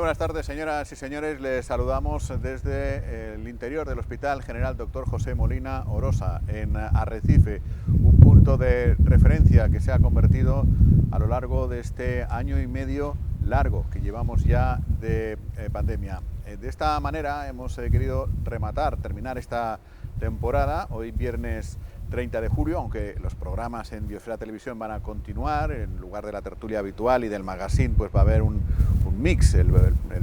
buenas tardes, señoras y señores. Les saludamos desde el interior del Hospital General Dr. José Molina Orosa, en Arrecife, un punto de referencia que se ha convertido a lo largo de este año y medio largo que llevamos ya de pandemia. De esta manera hemos querido terminar esta temporada, hoy viernes 30 de julio, aunque los programas en Biosfera Televisión van a continuar. En lugar de la tertulia habitual y del magazine, pues va a haber un mix, el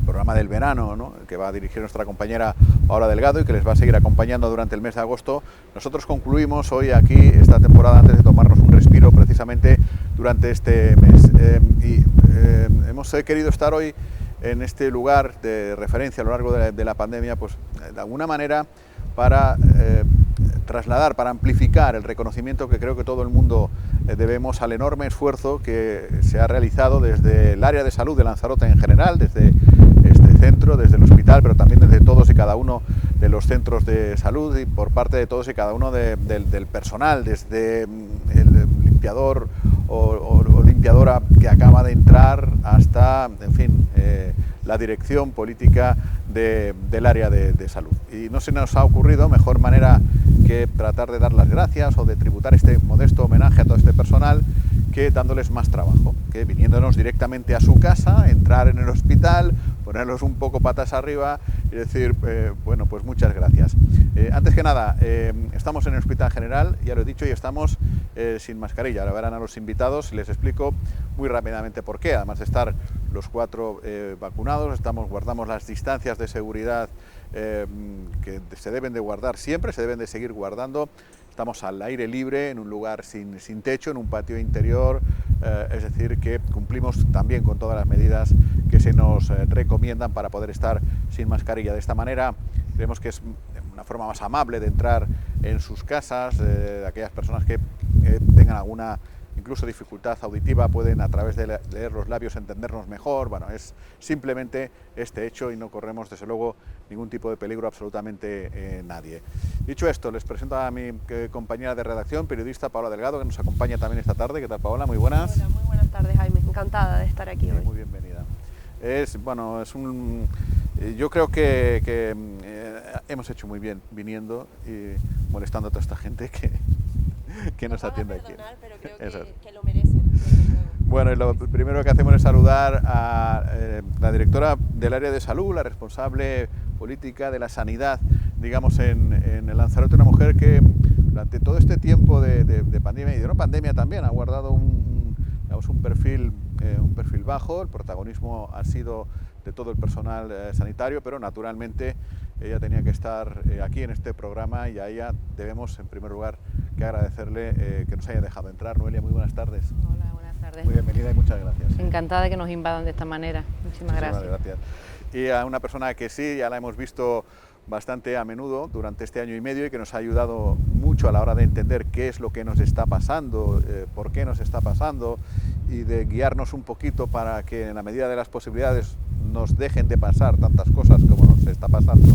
programa del verano, ¿no?, que va a dirigir nuestra compañera Paola Delgado y que les va a seguir acompañando durante el mes de agosto. Nosotros concluimos hoy aquí esta temporada antes de tomarnos un respiro precisamente durante este mes. Hemos querido estar hoy en este lugar de referencia a lo largo de la pandemia, pues de alguna manera para trasladar, para amplificar el reconocimiento que creo que todo el mundo debemos al enorme esfuerzo que se ha realizado desde el área de salud de Lanzarote en general, desde este centro, desde el hospital, pero también desde todos y cada uno de los centros de salud y por parte de todos y cada uno del personal, desde el limpiador o limpiadora que acaba de entrar hasta, en fin, la dirección política del área de salud. Y no se nos ha ocurrido mejor manera que tratar de dar las gracias o de tributar este modesto homenaje a todo este personal que dándoles más trabajo, que viniéndonos directamente a su casa, entrar en el hospital, ponerlos un poco patas arriba y decir, bueno, pues muchas gracias. Antes que nada, estamos en el Hospital General, ya lo he dicho, y estamos sin mascarilla. Ahora verán a los invitados y les explico muy rápidamente por qué. Además de estar los 4 vacunados, guardamos las distancias de seguridad que se deben de guardar siempre, se deben de seguir guardando. Estamos al aire libre, en un lugar sin techo, en un patio interior, es decir, que cumplimos también con todas las medidas que se nos recomiendan para poder estar sin mascarilla. De esta manera, creemos que es una forma más amable de entrar en sus casas, de aquellas personas que tengan alguna incluso dificultad auditiva, pueden a través de leer los labios entendernos mejor. Bueno, es simplemente este hecho y no corremos desde luego ningún tipo de peligro absolutamente nadie. Dicho esto, les presento a mi compañera de redacción, periodista Paola Delgado, que nos acompaña también esta tarde. ¿Qué tal, Paola? Muy buenas. Hola, muy buenas tardes, Jaime. Encantada de estar aquí hoy. Muy bienvenida. Yo creo que hemos hecho muy bien viniendo y molestando a toda esta gente que nos atiende aquí. Pero creo que lo merecen. Bueno, y lo primero que hacemos es saludar a la directora del área de salud, la responsable política de la sanidad, digamos, en el Lanzarote, una mujer que durante todo este tiempo de pandemia y de no pandemia también ha guardado un perfil bajo. El protagonismo ha sido de todo el personal sanitario, pero naturalmente ella tenía que estar aquí en este programa y a ella debemos en primer lugar que agradecerle que nos haya dejado entrar. Noelia, muy buenas tardes. Hola, buenas tardes. Muy bienvenida y muchas gracias. Encantada de que nos invadan de esta manera. Muchísimas gracias. Y a una persona que sí, ya la hemos visto bastante a menudo durante este año y medio y que nos ha ayudado mucho a la hora de entender qué es lo que nos está pasando, por qué nos está pasando y de guiarnos un poquito para que en la medida de las posibilidades nos dejen de pasar tantas cosas como nos está pasando.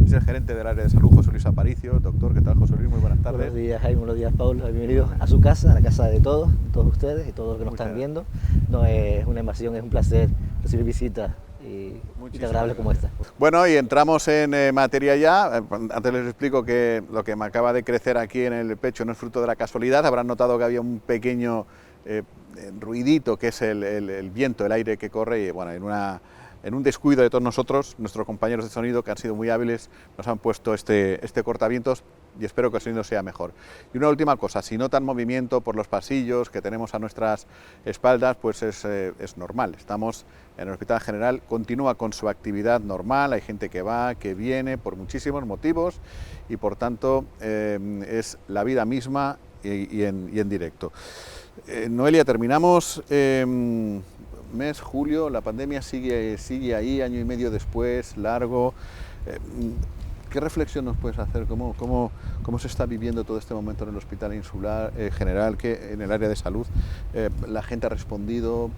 Es el gerente del área de salud, José Luis Aparicio. Doctor, ¿qué tal, José Luis? Muy buenas tardes. Buenos días, Jaime, buenos días, Paulo. Bienvenidos a su casa, a la casa de todos ustedes y todos los que nos están viendo. No es una invasión, es un placer recibir visitas y agradables como esta. Bueno, y entramos en materia ya. Antes les explico que lo que me acaba de crecer aquí en el pecho no es fruto de la casualidad. Habrán notado que había un pequeño ruidito, que es el viento, el aire que corre, y bueno, en un descuido de todos nosotros, nuestros compañeros de sonido, que han sido muy hábiles, nos han puesto este cortavientos y espero que el sonido sea mejor. Y una última cosa, si notan movimiento por los pasillos que tenemos a nuestras espaldas, pues es normal. Estamos en el Hospital General, continúa con su actividad normal, hay gente que va, que viene por muchísimos motivos y por tanto es la vida misma y en directo. Noelia, terminamos mes, julio, la pandemia sigue ahí, año y medio después, largo. ¿Qué reflexión nos puedes hacer? ¿Cómo se está viviendo todo este momento en el Hospital Insular General, que en el área de salud la gente ha respondido?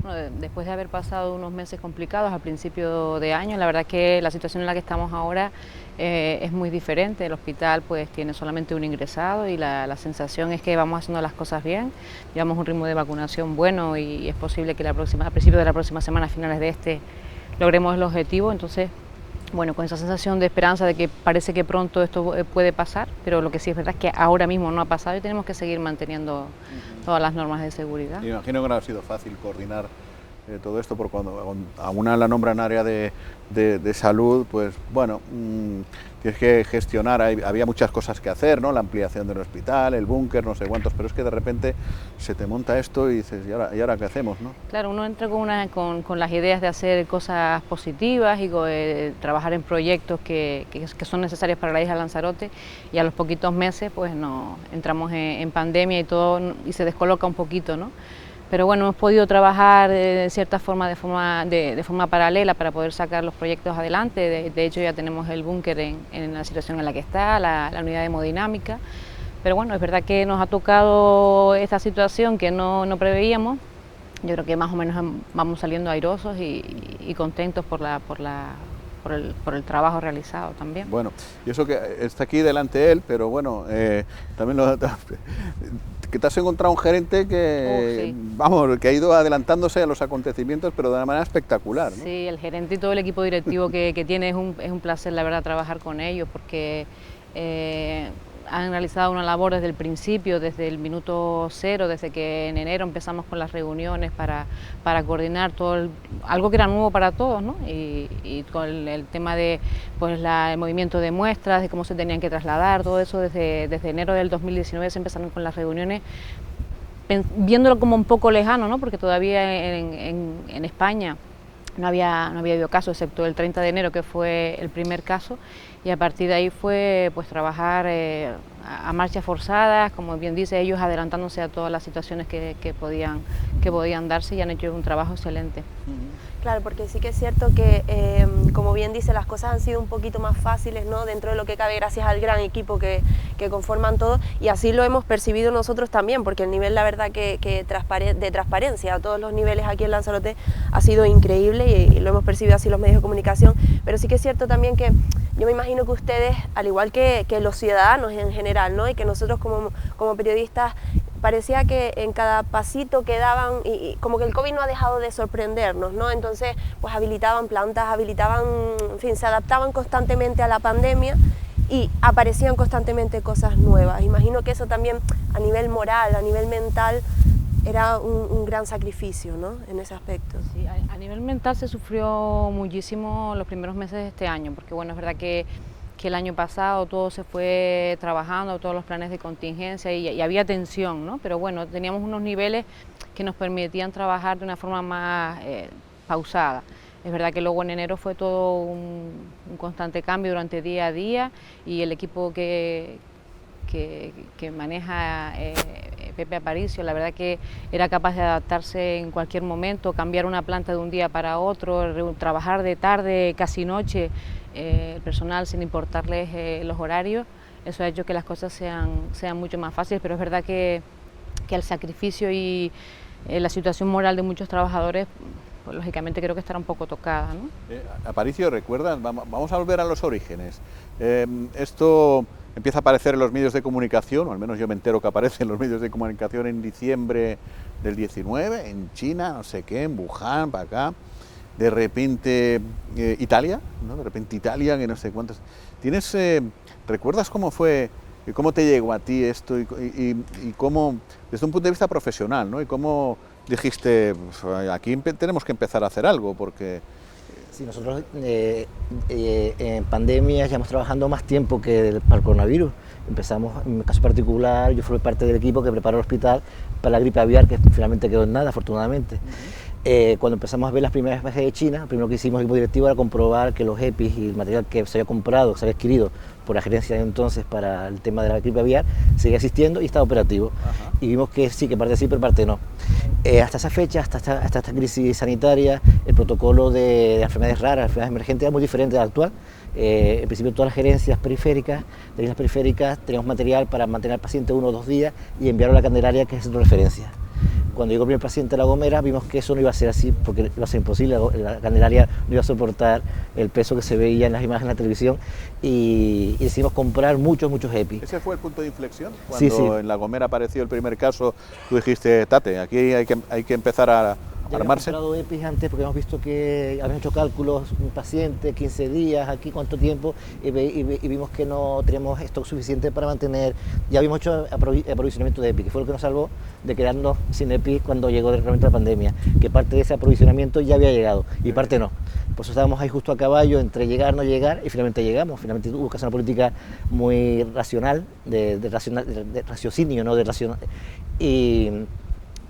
Bueno, después de haber pasado unos meses complicados al principio de año, la verdad que la situación en la que estamos ahora es muy diferente. El hospital pues tiene solamente un ingresado y la sensación es que vamos haciendo las cosas bien, llevamos un ritmo de vacunación bueno y es posible que a principios de la próxima semana, a finales de logremos el objetivo. Entonces, bueno, con esa sensación de esperanza de que parece que pronto esto puede pasar, pero lo que sí es verdad es que ahora mismo no ha pasado y tenemos que seguir manteniendo todas las normas de seguridad. Me imagino que no ha sido fácil coordinar todo esto, porque cuando a una la nombran área de salud, pues bueno, tienes que gestionar, había muchas cosas que hacer, ¿no? La ampliación del hospital, el búnker, no sé cuántos, pero es que de repente se te monta esto y dices, ¿y ahora qué hacemos, no? Claro, uno entra con las ideas de hacer cosas positivas y trabajar en proyectos que son necesarios para la isla de Lanzarote, y a los poquitos meses pues entramos en pandemia y todo, y se descoloca un poquito, ¿no? Pero bueno, hemos podido trabajar de cierta forma, de forma paralela para poder sacar los proyectos adelante. De hecho, ya tenemos el búnker en la situación en la que está, la unidad de hemodinámica. Pero bueno, es verdad que nos ha tocado esta situación que no preveíamos. Yo creo que más o menos vamos saliendo airosos y contentos por el trabajo realizado también. Bueno, y eso que está aquí delante él, pero bueno, también que te has encontrado un gerente que, sí, vamos, que ha ido adelantándose a los acontecimientos, pero de una manera espectacular, ¿no? Sí, el gerente y todo el equipo directivo que tiene es un placer, la verdad, trabajar con ellos, porque han realizado una labor desde el principio, desde el minuto cero, desde que en enero empezamos con las reuniones para coordinar todo algo que era nuevo para todos, ¿no? Y con el tema de pues, el movimiento de muestras, de cómo se tenían que trasladar, todo eso desde enero del 2019 se empezaron con las reuniones, viéndolo como un poco lejano, ¿no? Porque todavía en España no había habido caso, excepto el 30 de enero, que fue el primer caso, y a partir de ahí fue pues trabajar a marchas forzadas, como bien dice, ellos adelantándose a todas las situaciones que podían darse, y han hecho un trabajo excelente. Claro, porque sí que es cierto que, como bien dice, las cosas han sido un poquito más fáciles, ¿no? Dentro de lo que cabe, gracias al gran equipo que conforman todos, y así lo hemos percibido nosotros también, porque el nivel, la verdad, de transparencia a todos los niveles aquí en Lanzarote ha sido increíble, y lo hemos percibido así los medios de comunicación. Pero sí que es cierto también que yo me imagino que ustedes, al igual que los ciudadanos en general, ¿no? Y que nosotros como periodistas, parecía que en cada pasito que daban, y como que el COVID no ha dejado de sorprendernos, ¿no? Entonces, pues habilitaban plantas, en fin, se adaptaban constantemente a la pandemia y aparecían constantemente cosas nuevas. Imagino que eso también a nivel moral, a nivel mental, era un gran sacrificio, ¿no? En ese aspecto. Sí, a nivel mental se sufrió muchísimo los primeros meses de este año, porque bueno, es verdad que el año pasado todo se fue trabajando, todos los planes de contingencia, y había tensión, ¿no? Pero bueno, teníamos unos niveles que nos permitían trabajar de una forma más pausada. Es verdad que luego en enero fue todo un constante cambio durante día a día, y el equipo que maneja Pepe Aparicio, la verdad que era capaz de adaptarse en cualquier momento, cambiar una planta de un día para otro, trabajar de tarde, casi noche, el personal sin importarles los horarios. Eso ha hecho que las cosas sean mucho más fáciles, pero es verdad que el sacrificio y la situación moral de muchos trabajadores, pues, lógicamente creo que estará un poco tocada, ¿no? Aparicio, ¿recuerdas? Vamos a volver a los orígenes. Esto empieza a aparecer en los medios de comunicación, o al menos yo me entero que aparece en los medios de comunicación en diciembre del 19, en China, no sé qué, en Wuhan, para acá. De repente Italia, ¿no? De repente Italia, que no sé cuántos. ¿Recuerdas cómo fue, cómo te llegó a ti esto y cómo, desde un punto de vista profesional, ¿no? Y cómo dijiste, pues, aquí tenemos que empezar a hacer algo, porque... Sí, nosotros en pandemia llevamos trabajando más tiempo que para el coronavirus. Empezamos, en mi caso particular, yo fui parte del equipo que preparó el hospital para la gripe aviar, que finalmente quedó en nada, afortunadamente. Cuando empezamos a ver las primeras imágenes de China, lo primero que hicimos el equipo directivo era comprobar que los EPIs y el material que se había comprado, que se había adquirido por la gerencia de entonces para el tema de la gripe aviar, seguía existiendo y estaba operativo. Ajá. Y vimos que sí, que parte sí, pero parte no. Hasta esa fecha, hasta esta crisis sanitaria, el protocolo de enfermedades raras, enfermedades emergentes era muy diferente del actual. En principio todas las gerencias periféricas, de islas periféricas, teníamos material para mantener al paciente 1 o 2 días y enviarlo a la Candelaria, que es centro de referencia. Cuando llegó el primer paciente a La Gomera, vimos que eso no iba a ser así, porque iba a ser imposible, la Candelaria no iba a soportar el peso que se veía en las imágenes de la televisión, y decidimos comprar muchos EPI. ¿Ese fue el punto de inflexión? Cuando en La Gomera apareció el primer caso, tú dijiste, Tate, aquí hay que empezar a armarse. Hemos comprado EPIs antes porque hemos visto que habíamos hecho cálculos, un paciente, 15 días, aquí cuánto tiempo, y vimos que no teníamos stock suficiente para mantener. Ya habíamos hecho aprovisionamiento de EPI, que fue lo que nos salvó de quedarnos sin EPI cuando llegó realmente la pandemia, que parte de ese aprovisionamiento ya había llegado y parte no. Por eso estábamos ahí justo a caballo entre llegar, no llegar, y finalmente llegamos. Finalmente hubo que hacer una política muy racional, de raciocinio, ¿no? Y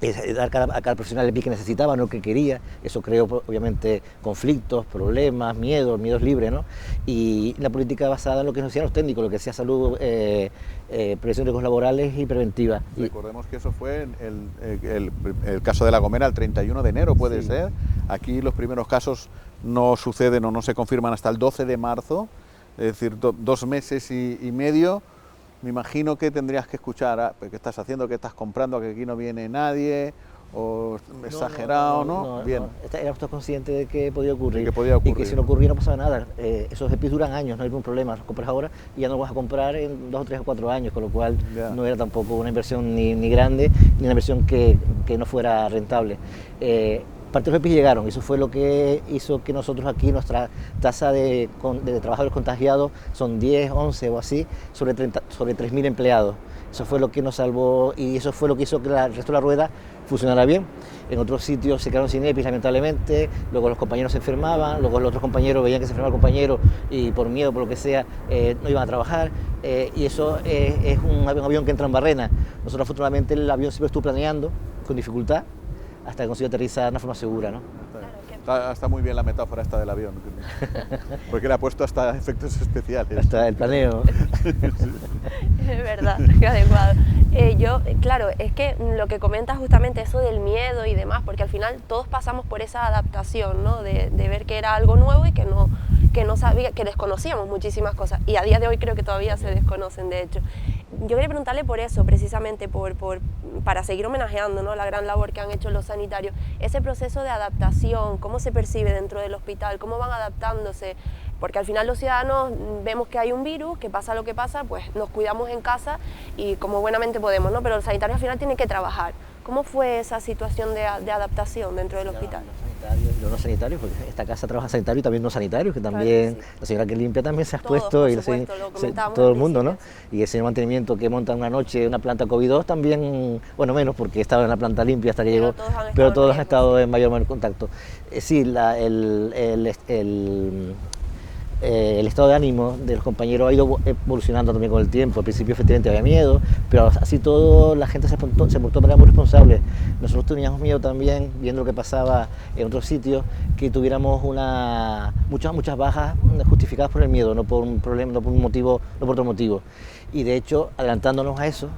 dar a cada profesional el EPI que necesitaba, no el que quería. Eso creó obviamente conflictos, problemas, miedos libres, ¿no? Y la política basada en lo que nos decían los técnicos, lo que decía salud, prevención de riesgos laborales y preventiva. Recordemos que eso fue el caso de La Gomera el 31 de enero, puede ser. Aquí los primeros casos no suceden o no se confirman hasta el 12 de marzo, es decir, 2 meses y medio. Me imagino que tendrías que escuchar qué estás haciendo, qué estás comprando, que aquí no viene nadie, o exagerado, ¿no? Bien. Éramos todos conscientes de que podía ocurrir. Y que si no ocurría no pasaba nada. Esos EPIs duran años, no hay ningún problema. Los compras ahora y ya no los vas a comprar en 2 o 3 o 4 años, con lo cual no era tampoco una inversión ni grande, ni una inversión que no fuera rentable. Parte de los EPIs llegaron, y eso fue lo que hizo que nosotros aquí, nuestra tasa de trabajadores contagiados son 10, 11 o así, sobre 3.000 empleados. Eso fue lo que nos salvó y eso fue lo que hizo que el resto de la rueda funcionara bien. En otros sitios se quedaron sin EPIs, lamentablemente, luego los compañeros se enfermaban, luego los otros compañeros veían que se enfermaba el compañero y por miedo, por lo que sea, no iban a trabajar, y eso es un avión que entra en barrena. Nosotros afortunadamente el avión siempre estuvo planeando con dificultad, hasta que consiguió aterrizar de una forma segura, ¿no? Está muy bien la metáfora esta del avión, porque le ha puesto hasta efectos especiales. Hasta el planeo. Es verdad, qué adecuado. Claro, es que lo que comentas justamente eso del miedo y demás, porque al final todos pasamos por esa adaptación, ¿no? De ver que era algo nuevo y que no sabía, que desconocíamos muchísimas cosas, y a día de hoy creo que todavía se desconocen, de hecho. Yo quería preguntarle por eso, precisamente para seguir homenajeando, ¿no?, la gran labor que han hecho los sanitarios, ese proceso de adaptación, cómo se percibe dentro del hospital, cómo van adaptándose, porque al final los ciudadanos vemos que hay un virus, que pasa lo que pasa, pues nos cuidamos en casa y como buenamente podemos, ¿no? Pero los sanitarios al final tienen que trabajar. ¿Cómo fue esa situación de adaptación dentro del hospital? Los sanitarios y los no sanitarios, porque esta casa trabaja sanitarios y también no sanitarios, que también claro, sí. La señora que limpia también se ha expuesto, y todo el mundo, ¿no? Y ese mantenimiento que monta una noche una planta COVID-2 también, bueno, menos porque estaba en la planta limpia hasta que llegó, pero todos han estado en mayor contacto. Sí, el estado de ánimo de los compañeros ha ido evolucionando también con el tiempo. Al principio efectivamente había miedo, pero así todo la gente se portó de manera muy responsable. Nosotros teníamos miedo también, viendo lo que pasaba en otros sitios, que tuviéramos muchas bajas justificadas por el miedo, no por un problema, no por un motivo, no por otro motivo. Y de hecho, adelantándonos a eso,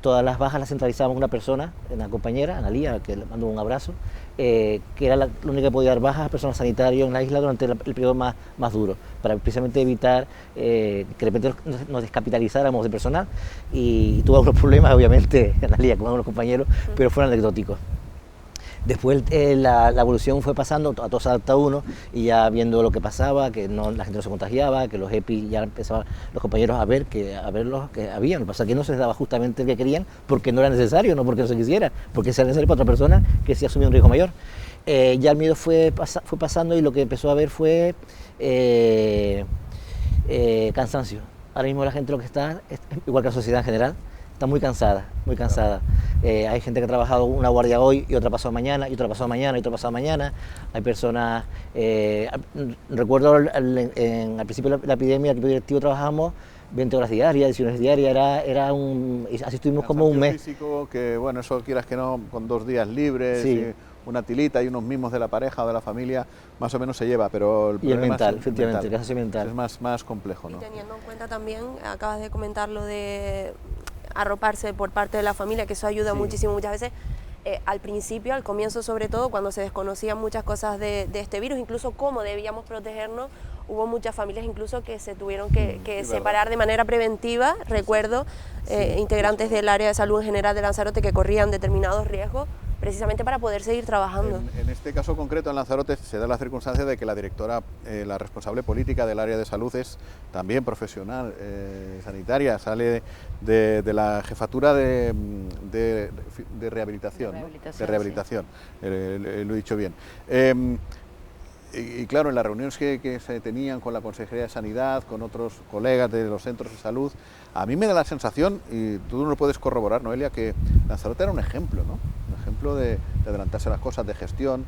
todas las bajas las centralizábamos en una persona, una compañera, Analía, que le mando un abrazo, que era la única que podía dar bajas a personal sanitario en la isla durante el periodo más duro, para precisamente evitar que de repente nos descapitalizáramos de personal, y tuvo algunos problemas, obviamente, Analía con algunos compañeros, pero fueron anecdóticos. Después la evolución fue pasando, a todos se adapta uno, y ya viendo lo que pasaba, que la gente no se contagiaba, que los EPI ya empezaban los compañeros a ver los que habían. Lo que pasa es que no se les daba justamente el que querían, porque no era necesario, no porque no se quisiera, porque era necesario para otra persona que sí asumía un riesgo mayor. Ya el miedo fue pasando, y lo que empezó a haber fue cansancio. Ahora mismo la gente lo que está, igual que la sociedad en general, está muy cansada, muy cansada. Hay gente que ha trabajado una guardia hoy y otra pasado mañana, y otra pasado mañana, y otra pasado mañana. Hay personas, recuerdo al principio de la epidemia, el equipo directivo trabajamos 20 horas diarias, 19 horas diarias, así estuvimos como un mes. Físico, que bueno, eso quieras que no, con 2 días libres, sí. Una tilita y unos mimos de la pareja o de la familia, más o menos se lleva, pero el problema mental, efectivamente, el cansancio mental. Es más complejo, ¿no? Y teniendo en cuenta también, acabas de comentar lo de arroparse por parte de la familia, que eso ayuda muchísimo muchas veces. Al principio, al comienzo sobre todo, cuando se desconocían muchas cosas de este virus, incluso cómo debíamos protegernos, hubo muchas familias incluso que se tuvieron que separar de manera preventiva, recuerdo, integrantes del área de salud en general de Lanzarote que corrían determinados riesgos, precisamente para poder seguir trabajando. En este caso concreto en Lanzarote se da la circunstancia de que la directora, la responsable política del área de salud es también profesional sanitaria, sale de la jefatura de de rehabilitación, De ¿no? rehabilitación, De rehabilitación, lo he dicho bien. Y claro, en las reuniones que se tenían con la Consejería de Sanidad, con otros colegas de los centros de salud, a mí me da la sensación, y tú no lo puedes corroborar, Noelia, que Lanzarote era un ejemplo, ¿no? Un ejemplo de adelantarse las cosas, de gestión,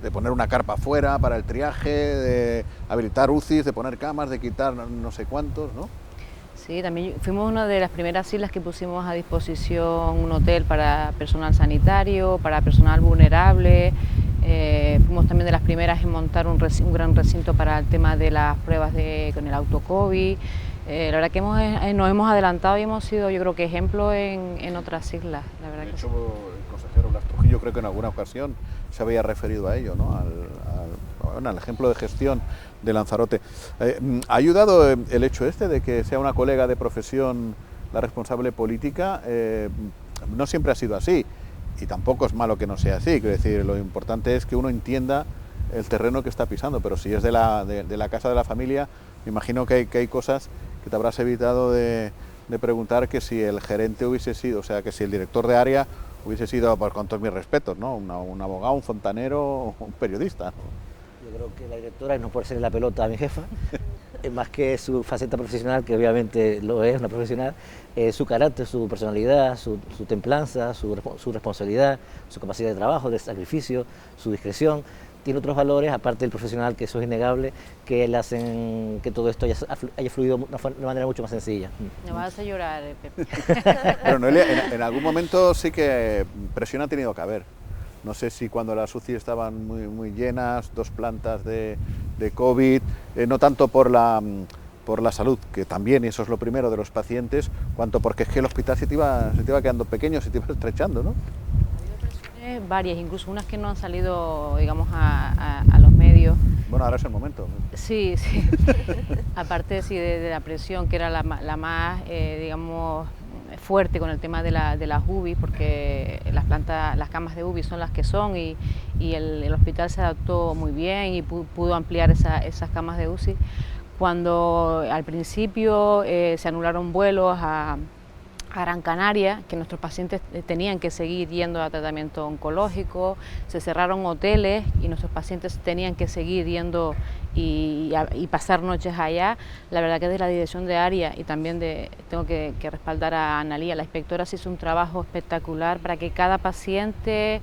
de poner una carpa fuera para el triaje, de habilitar UCIs, de poner camas, de quitar no sé cuántos, ¿no? Sí, también fuimos una de las primeras islas que pusimos a disposición un hotel para personal sanitario, para personal vulnerable. Fuimos también de las primeras en montar un gran recinto para el tema de las pruebas con el auto-COVID. La verdad que nos hemos adelantado y hemos sido, yo creo que ejemplo en otras islas. La verdad De que hecho, sí. el consejero Blas Trujillo creo que en alguna ocasión se había referido a ello, ¿no? Al ejemplo de gestión de Lanzarote. ¿Ha ayudado el hecho de que sea una colega de profesión la responsable política? No siempre ha sido así, y tampoco es malo que no sea así. Quiero decir, lo importante es que uno entienda el terreno que está pisando, pero si es de la casa de la familia, me imagino que hay cosas que te habrás evitado de preguntar, que si el gerente hubiese sido, o sea, que si el director de área hubiese sido, pues, con todos mis respetos, ¿no? Un abogado, un fontanero, un periodista, ¿no? Yo creo que la directora, no por ser la pelota a mi jefa, más que su faceta profesional, que obviamente lo es, una profesional, su carácter, su personalidad, su templanza, su responsabilidad, su capacidad de trabajo, de sacrificio, su discreción. Tiene otros valores, aparte del profesional, que eso es innegable, que le hacen que todo esto haya fluido de una manera mucho más sencilla. Me vas a hacer llorar, Pepe. Pero Noelia, en algún momento sí que presión ha tenido que haber. No sé si cuando las UCI estaban muy llenas, 2 plantas de COVID, no tanto por la salud, que también, y eso es lo primero, de los pacientes, cuanto porque es que el hospital se te iba quedando pequeño, se te iba estrechando, ¿no? Varias, incluso unas que no han salido, digamos, a los medios. Bueno, ahora es el momento. Sí, sí. Aparte sí, de la presión, que era la más, digamos, fuerte con el tema de las UBI, porque las camas de UBI son las que son, y el hospital se adaptó muy bien y pudo ampliar esas camas de UCI. Cuando al principio se anularon vuelos a Gran Canaria, que nuestros pacientes tenían que seguir yendo a tratamiento oncológico, se cerraron hoteles y nuestros pacientes tenían que seguir yendo y pasar noches allá. La verdad que desde la dirección de área, y también tengo que respaldar a Analía, la inspectora, se hizo un trabajo espectacular para que cada paciente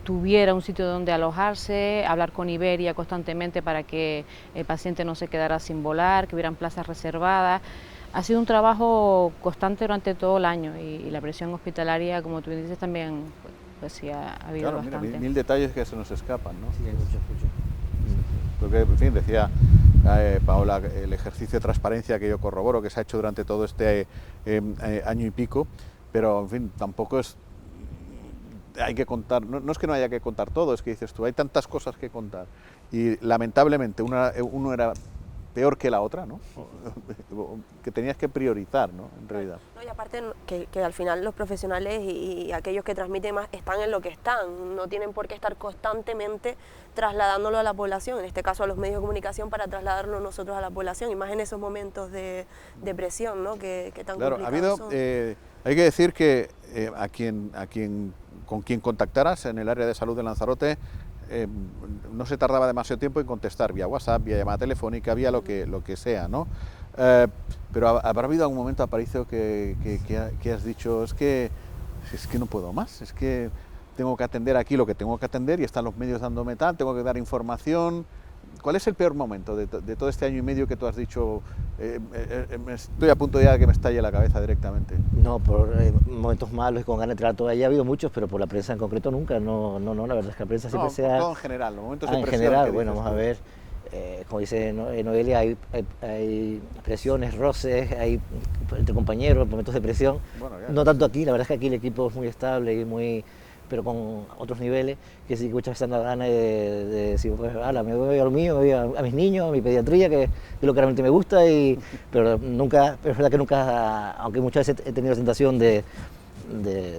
tuviera un sitio donde alojarse, hablar con Iberia constantemente para que el paciente no se quedara sin volar, que hubieran plazas reservadas. Ha sido un trabajo constante durante todo el año, y la presión hospitalaria, como tú dices, también pues sí ha habido, claro, bastante. Mira, mil detalles que se nos escapan, ¿no? Sí, hay mucho. Porque, en fin, decía Paola, el ejercicio de transparencia que yo corroboro, que se ha hecho durante todo este año y pico, pero, en fin, tampoco hay que contar, no es que no haya que contar todo, es que dices tú, hay tantas cosas que contar, y lamentablemente uno era peor que la otra, ¿no? Que tenías que priorizar, ¿no? En realidad. No, y aparte que al final los profesionales y aquellos que transmiten más están en lo que están, no tienen por qué estar constantemente trasladándolo a la población, en este caso a los medios de comunicación, para trasladarlo nosotros a la población, y más en esos momentos de presión, ¿no? que tan claro, complicados son. Hay que decir que con quien contactaras en el área de salud de Lanzarote, no se tardaba demasiado tiempo en contestar, vía WhatsApp, vía llamada telefónica, vía lo que sea, ¿no? Pero habrá habido algún momento, Aparicio, que has dicho, es que no puedo más, es que tengo que atender aquí lo que tengo que atender y están los medios dándome tal, tengo que dar información. ¿Cuál es el peor momento de todo este año y medio que tú has dicho, estoy a punto ya de que me estalle la cabeza directamente? No, por momentos malos y con ganas de tratar todavía ha habido muchos, pero por la prensa en concreto nunca. No, la verdad es que la prensa siempre se ha... todo en general, los momentos de en presión. general, bueno, vamos a ver, como dice Noelia, hay presiones, roces, hay entre compañeros, momentos de presión. Bueno, no tanto aquí, la verdad es que aquí el equipo es muy estable y muy... pero con otros niveles, que sí que muchas veces ando ganas de decir, pues, me voy a lo mío, me voy a mis niños, a mi pediatría, que es lo que realmente me gusta, pero es verdad que nunca, aunque muchas veces he tenido la tentación de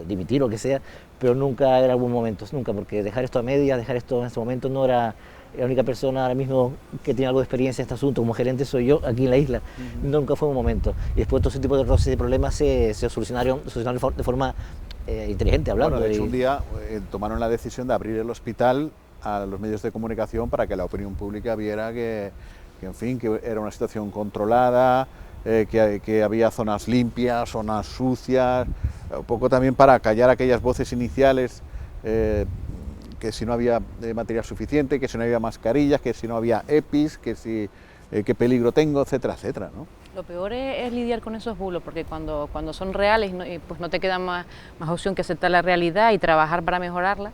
dimitir o lo que sea, pero nunca era buen momento, nunca, porque dejar esto a medias, dejar esto en este momento no era... La única persona ahora mismo que tiene algo de experiencia en este asunto como gerente soy yo aquí en la isla. Nunca fue un momento. Y después todo ese tipo de roces y de problemas se solucionaron de forma inteligente hablando. Bueno, de hecho, un día tomaron la decisión de abrir el hospital a los medios de comunicación para que la opinión pública viera en fin, que era una situación controlada, que había zonas limpias, zonas sucias, un poco también para callar aquellas voces iniciales, que si no había material suficiente, que si no había mascarillas, que si no había EPIs, que si qué peligro tengo, etcétera, etcétera, ¿no? Lo peor es lidiar con esos bulos, porque cuando son reales, pues no te queda más opción que aceptar la realidad y trabajar para mejorarla,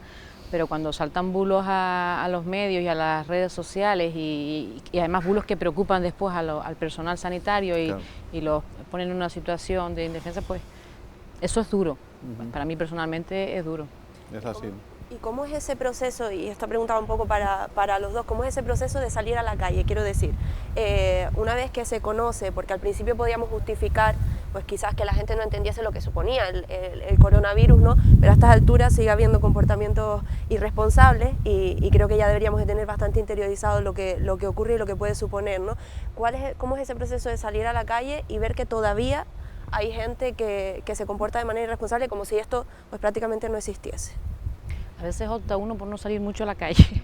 pero cuando saltan bulos a los medios y a las redes sociales y además bulos que preocupan después al personal sanitario Claro. y los ponen en una situación de indefensa, pues eso es duro. Para mí personalmente es duro. Es así. ¿Y cómo es ese proceso, y esta pregunta va un poco para los dos, cómo es ese proceso de salir a la calle? Quiero decir, una vez que se conoce, porque al principio podíamos justificar, pues quizás que la gente no entendiese lo que suponía el coronavirus, ¿no? Pero a estas alturas sigue habiendo comportamientos irresponsables y creo que ya deberíamos de tener bastante interiorizado lo que ocurre y lo que puede suponer, ¿no? ¿Cómo es ese proceso de salir a la calle y ver que todavía hay gente que se comporta de manera irresponsable como si esto pues prácticamente no existiese? A veces opta uno por no salir mucho a la calle,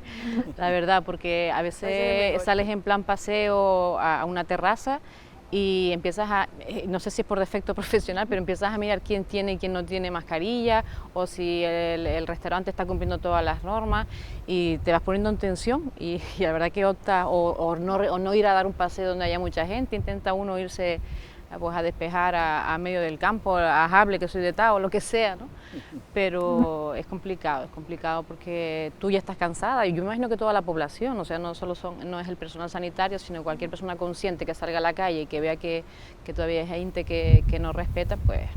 la verdad, porque a veces sales en plan paseo a una terraza y empiezas no sé si es por defecto profesional, pero empiezas a mirar quién tiene y quién no tiene mascarilla, o si el restaurante está cumpliendo todas las normas, y te vas poniendo en tensión y la verdad que opta o no ir a dar un paseo donde haya mucha gente, intenta uno irse pues a despejar a medio del campo, a Jable, que soy de Tao, lo que sea, ¿no? Pero es complicado porque tú ya estás cansada, y yo me imagino que toda la población, o sea, no es el personal sanitario, sino cualquier persona consciente que salga a la calle y que vea que todavía hay gente que no respeta, pues...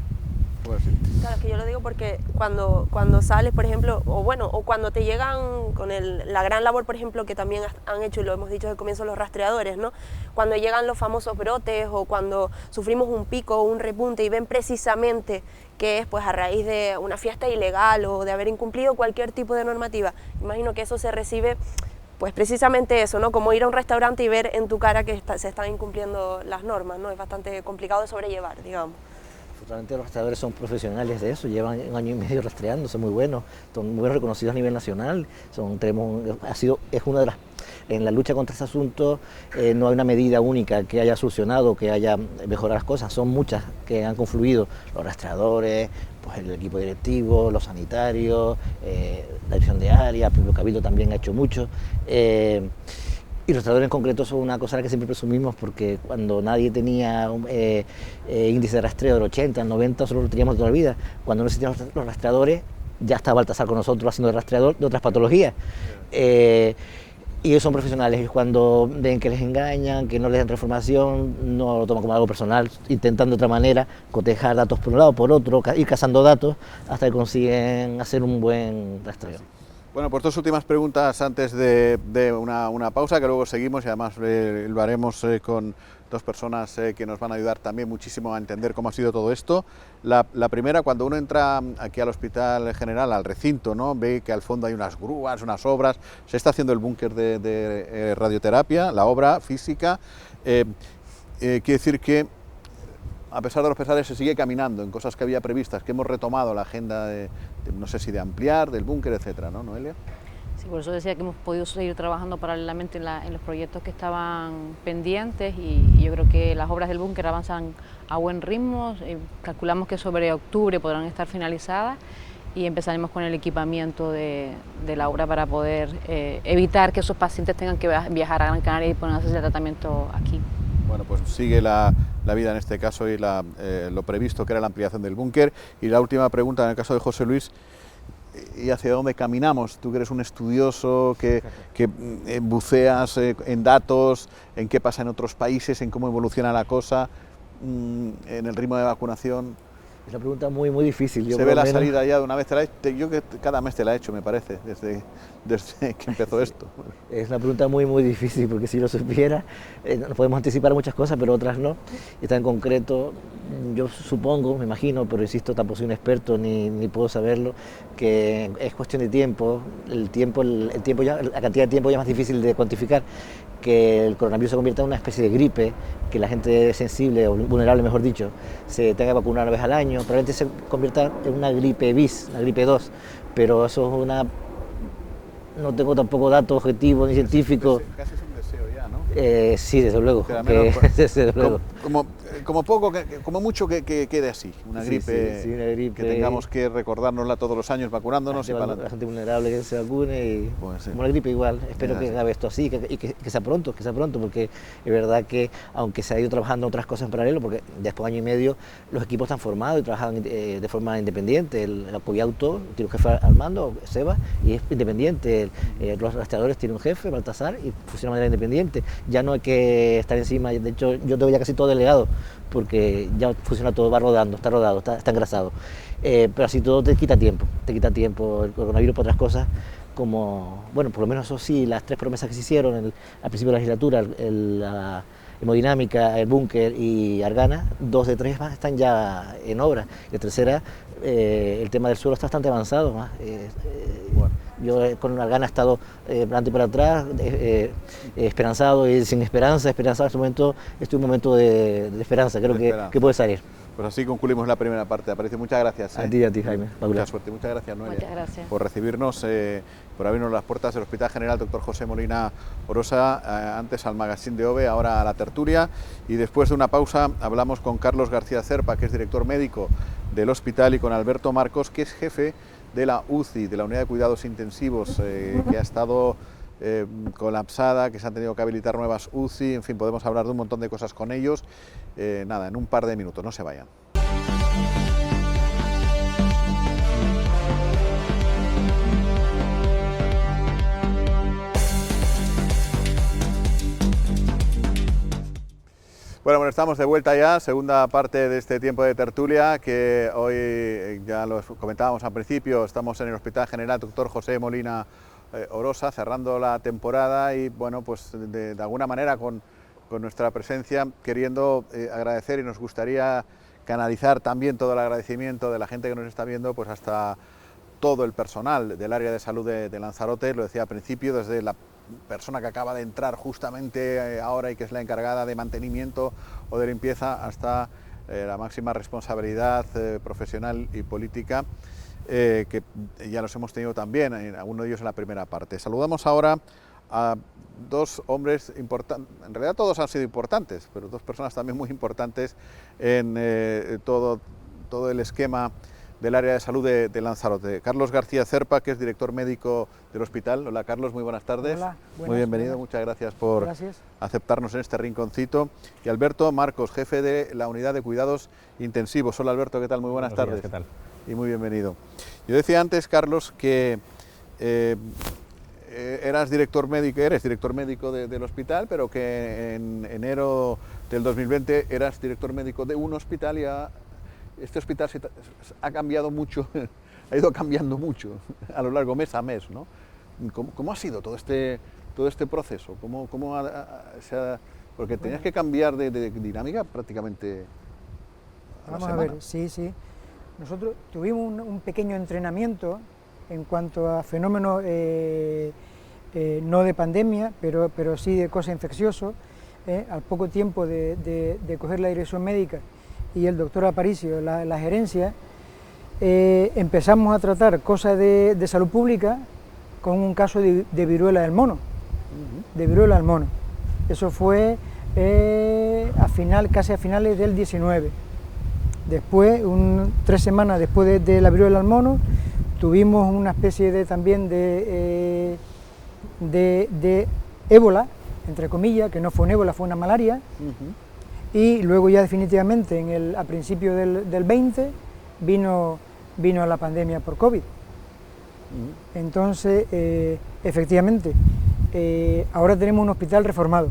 Sí. Claro, es que yo lo digo porque cuando sales, por ejemplo, o cuando te llegan con la gran labor, por ejemplo, que también han hecho, y lo hemos dicho desde el comienzo, los rastreadores, ¿no? Cuando llegan los famosos brotes o cuando sufrimos un pico o un repunte y ven precisamente que es pues a raíz de una fiesta ilegal o de haber incumplido cualquier tipo de normativa, imagino que eso se recibe pues precisamente eso, ¿no? Como ir a un restaurante y ver en tu cara que se están incumpliendo las normas, ¿no? Es bastante complicado de sobrellevar, digamos. Afortunadamente los rastreadores son profesionales de eso, llevan 1 año y medio rastreando, son muy buenos, reconocidos a nivel nacional, es una de las... En la lucha contra este asunto no hay una medida única que haya solucionado, que haya mejorado las cosas, son muchas que han confluido, los rastreadores, pues el equipo directivo, los sanitarios, la dirección de área, el Cabildo también ha hecho mucho. Y los rastreadores en concreto son una cosa a la que siempre presumimos, porque cuando nadie tenía índice de rastreo del 80, el 90, nosotros lo teníamos toda la vida. Cuando no existían los rastreadores, ya estaba Baltasar con nosotros haciendo de rastreador de otras patologías. Y ellos son profesionales, y cuando ven que les engañan, que no les dan información, no lo toman como algo personal, intentan de otra manera cotejar datos por un lado, por otro, ir cazando datos hasta que consiguen hacer un buen rastreo. Bueno, pues 2 últimas preguntas antes de una pausa, que luego seguimos, y además lo haremos con 2 personas que nos van a ayudar también muchísimo a entender cómo ha sido todo esto. La primera, cuando uno entra aquí al Hospital General, al recinto, ¿no? Ve que al fondo hay unas grúas, unas obras, se está haciendo el búnker de radioterapia, la obra física. Quiere decir que, a pesar de los pesares, se sigue caminando en cosas que había previstas, que hemos retomado la agenda no sé si de ampliar, del búnker, etcétera, ¿no, Noelia? Sí, por eso decía que hemos podido seguir trabajando paralelamente en los proyectos que estaban pendientes, y yo creo que las obras del búnker avanzan a buen ritmo. Calculamos que sobre octubre podrán estar finalizadas y empezaremos con el equipamiento de la obra para poder evitar que esos pacientes tengan que viajar a Gran Canaria y ponerse el tratamiento aquí. Bueno, pues sigue la vida en este caso y lo previsto, que era la ampliación del búnker. Y la última pregunta, en el caso de José Luis, ¿y hacia dónde caminamos? Tú que eres un estudioso, que buceas en datos, en qué pasa en otros países, en cómo evoluciona la cosa, en el ritmo de vacunación. Es una pregunta muy, muy difícil. ¿Se ve la salida ya de una vez? Yo que cada mes te la he hecho, me parece, desde que empezó esto. Es una pregunta muy, muy difícil, porque si lo supiera, nos podemos anticipar muchas cosas, pero otras no. Está en concreto, yo supongo, me imagino, pero insisto, tampoco soy un experto ni puedo saberlo, que es cuestión de tiempo. La cantidad de tiempo ya es más difícil de cuantificar, que el coronavirus se convierta en una especie de gripe, que la gente sensible o vulnerable, mejor dicho, se tenga que vacunar una vez al año, probablemente se convierta en una gripe bis, una gripe 2, pero eso es una... No tengo tampoco datos objetivos ni científicos. Casi es un deseo ya, ¿no? Sí, desde luego. Desde luego. Como poco, como mucho que quede así, una gripe, sí, una gripe que tengamos que recordárnosla todos los años vacunándonos. La gente vulnerable que se vacune y pues sí. Como la gripe igual. Espero que acabe esto así y que sea pronto, porque es verdad que aunque se ha ido trabajando otras cosas en paralelo, porque después de año y medio los equipos están formados y trabajan de forma independiente. El apoyauto tiene un jefe al mando, Seba, y es independiente. Los rastreadores tienen un jefe, Baltasar, y funciona de manera independiente. Ya no hay que estar encima, de hecho yo tengo ya casi todo delegado, porque ya funciona todo, va rodando, está engrasado. Pero así todo te quita tiempo el coronavirus por otras cosas, como, bueno, por lo menos eso sí, las 3 promesas que se hicieron al principio de la legislatura, la hemodinámica, el búnker y Argana, 2 de 3 más están ya en obra. Y la tercera, el tema del suelo está bastante avanzado. Yo con Argana he estado adelante y para atrás, esperanzado y sin esperanza. En este momento estoy en un momento de esperanza, creo que puede salir. Pues así concluimos la primera parte. Aparicio, muchas gracias. A ti, Jaime. Mucha suerte. Muchas gracias, Noelia. Muchas gracias. Por recibirnos, por abrirnos las puertas del Hospital General Dr. José Molina Orosa, antes al Magazine de OVE, ahora a la tertulia. Y después de una pausa hablamos con Carlos García Cerpa, que es director médico del hospital, y con Alberto Marcos, que es jefe de la UCI, de la Unidad de Cuidados Intensivos, que ha estado colapsada, que se han tenido que habilitar nuevas UCI, en fin, podemos hablar de un montón de cosas con ellos. Nada, en un par de minutos, no se vayan. Bueno, estamos de vuelta ya, segunda parte de este tiempo de tertulia, que hoy ya lo comentábamos al principio, estamos en el Hospital General Dr. José Molina Orosa, cerrando la temporada y, bueno, pues de alguna manera con nuestra presencia, queriendo agradecer, y nos gustaría canalizar también todo el agradecimiento de la gente que nos está viendo, pues hasta todo el personal del área de salud de Lanzarote, lo decía al principio, desde la persona que acaba de entrar justamente ahora y que es la encargada de mantenimiento o de limpieza, hasta la máxima responsabilidad profesional y política, que ya los hemos tenido también, algunos de ellos en la primera parte. Saludamos ahora a 2 hombres importantes, en realidad todos han sido importantes, pero 2 personas también muy importantes en todo el esquema del área de salud de Lanzarote. Carlos García Cerpa, que es director médico del hospital. Hola Carlos, muy buenas tardes. Hola, muy bienvenido, muchas gracias por aceptarnos en este rinconcito. Y Alberto Marcos, jefe de la Unidad de Cuidados Intensivos. Hola Alberto, ¿qué tal? Muy buenas tardes. ¿Qué tal? Y muy bienvenido. Yo decía antes, Carlos, que eres director médico del hospital, pero que en enero del 2020 eras director médico de un hospital, y este hospital ha cambiado mucho, ha ido cambiando mucho a lo largo, mes a mes, ¿no? ¿Cómo ha sido todo este proceso? Porque tenías que cambiar de dinámica prácticamente a la semana. Vamos a ver, sí. Nosotros tuvimos un pequeño entrenamiento en cuanto a fenómenos no de pandemia, pero sí de cosas infecciosas, al poco tiempo de coger la dirección médica y el doctor Aparicio la gerencia, empezamos a tratar cosas de salud pública con un caso de viruela del mono, Eso fue casi a finales del 19. Después, 3 semanas después de la viruela del mono, tuvimos una especie también de ébola, entre comillas, que no fue un ébola, fue una malaria. Y luego ya definitivamente a principios del 20 vino la pandemia por COVID. Entonces, efectivamente, ahora tenemos un hospital reformado.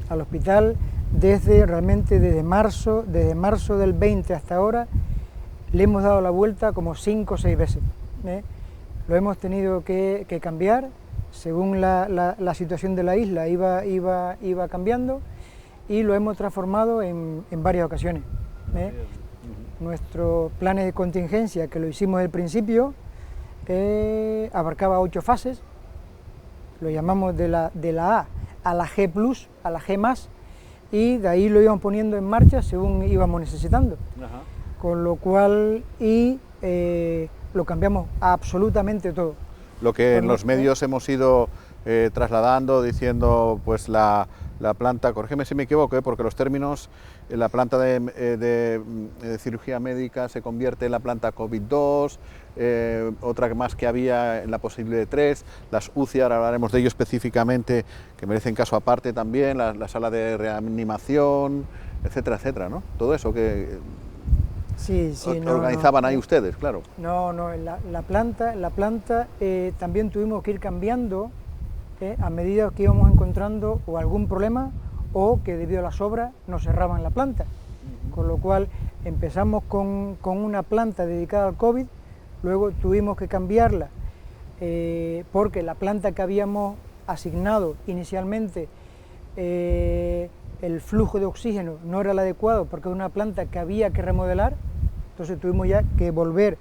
Al hospital desde marzo del 20 hasta ahora le hemos dado la vuelta como 5 o 6 veces. Lo hemos tenido que cambiar según la situación de la isla iba cambiando, y lo hemos transformado en varias ocasiones. Nuestros planes de contingencia, que lo hicimos al principio, abarcaba 8 fases, lo llamamos de la A a la G+, a la G+, y de ahí lo íbamos poniendo en marcha según íbamos necesitando. Ajá. Con lo cual, lo cambiamos absolutamente todo. Lo que en los medios hemos ido trasladando, diciendo pues la planta, corrígeme si me equivoco, porque los términos, la planta de cirugía médica se convierte en la planta COVID-2, otra más que había en la posible de 3, las UCI, ahora hablaremos de ello específicamente, que merecen caso aparte también, la sala de reanimación, etcétera, etcétera, ¿no? Todo eso que sí, organizaban ahí ustedes, claro. No, la planta también tuvimos que ir cambiando a medida que íbamos encontrando o algún problema o que debido a las obras nos cerraban la planta. Con lo cual empezamos con una planta dedicada al COVID, luego tuvimos que cambiarla porque la planta que habíamos asignado inicialmente, el flujo de oxígeno no era el adecuado porque era una planta que había que remodelar, entonces tuvimos ya que volver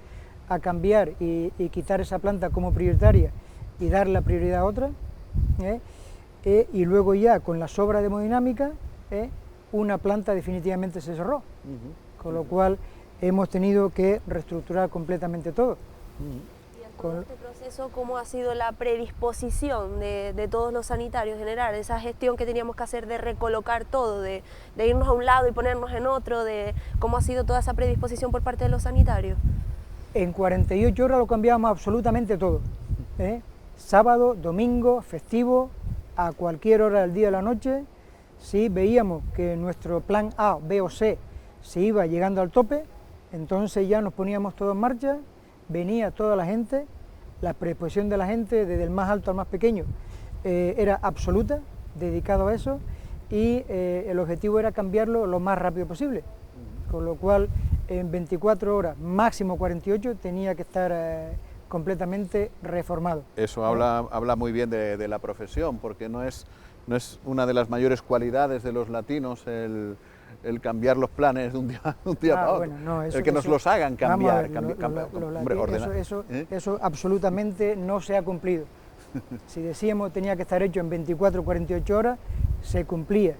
a cambiar y quitar esa planta como prioritaria y dar la prioridad a otra, y luego ya con las obras de hemodinámica, una planta definitivamente se cerró, con lo cual hemos tenido que reestructurar completamente todo. Y en todo este proceso, ¿cómo ha sido la predisposición de todos los sanitarios en general? Esa gestión que teníamos que hacer de recolocar todo, de irnos a un lado y ponernos en otro, ¿cómo ha sido toda esa predisposición por parte de los sanitarios? En 48 horas lo cambiábamos absolutamente todo, sábado, domingo, festivo, a cualquier hora del día o de la noche. Si veíamos que nuestro plan A, B o C se iba llegando al tope, entonces ya nos poníamos todo en marcha, venía toda la gente, la predisposición de la gente, desde el más alto al más pequeño, era absoluta, dedicado a eso, y el objetivo era cambiarlo lo más rápido posible, con lo cual en 24 horas, máximo 48, tenía que estar completamente reformado. Eso habla muy bien de la profesión, porque no es una de las mayores cualidades de los latinos el cambiar los planes de un día para otro, bueno, no, el que nos los hagan cambiar, eso absolutamente no se ha cumplido. Si decíamos tenía que estar hecho en 24 o 48 horas, se cumplía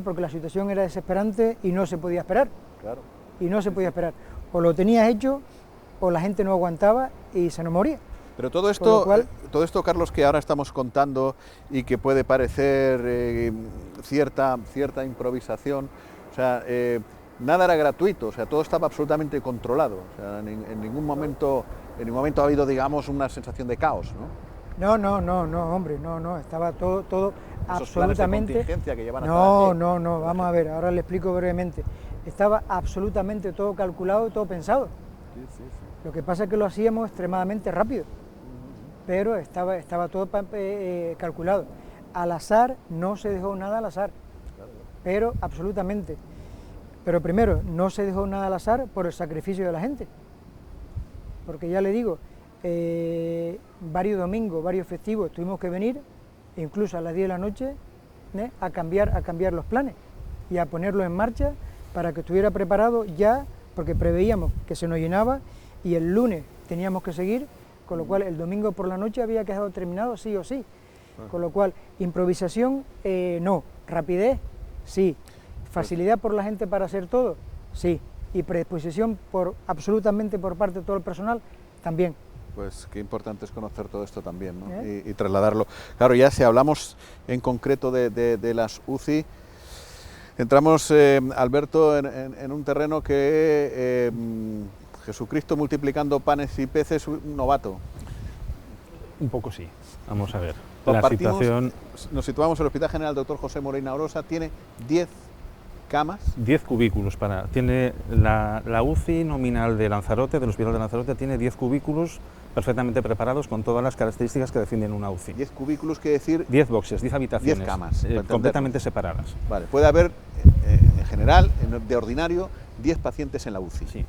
porque la situación era desesperante y no se podía esperar. Claro. Y no se podía esperar, o lo tenías hecho o la gente no aguantaba y se nos moría. Pero todo esto, Carlos, que ahora estamos contando y que puede parecer cierta improvisación, o sea, nada era gratuito, o sea, todo estaba absolutamente controlado, o sea, en ningún momento ha habido, digamos, una sensación de caos, ¿no? No, hombre, no, estaba todo esos absolutamente... planes de contingencia que llevan No, vamos a ver, ahora le explico brevemente. Estaba absolutamente todo calculado, todo pensado. Sí. Lo que pasa es que lo hacíamos extremadamente rápido, pero estaba todo calculado. Al azar, no se dejó nada al azar, pero absolutamente. Pero primero, no se dejó nada al azar por el sacrificio de la gente, porque ya le digo, varios domingos, varios festivos, tuvimos que venir, incluso a las 10 de la noche, a cambiar los planes y a ponerlos en marcha para que estuviera preparado ya, porque preveíamos que se nos llenaba y el lunes teníamos que seguir, con lo cual el domingo por la noche había quedado terminado sí o sí. Con lo cual, improvisación no, rapidez sí, facilidad por la gente para hacer todo sí, y predisposición absolutamente por parte de todo el personal también. Pues qué importante es conocer todo esto también, ¿no? Y trasladarlo. Claro, ya si hablamos en concreto de las UCI, entramos, Alberto, en un terreno que Jesucristo multiplicando panes y peces, un novato. Un poco sí, vamos a ver. Nos situamos en el Hospital General Dr. José Molina Orosa, tiene 10 camas. 10 cubículos, tiene la UCI nominal de Lanzarote, del Hospital de Lanzarote, tiene 10 cubículos perfectamente preparados con todas las características que definen una UCI. 10 cubículos quiere decir... 10 boxes, 10 habitaciones. 10 camas. Completamente separadas. Vale, puede haber, en general, de ordinario, 10 pacientes en la UCI. Sí.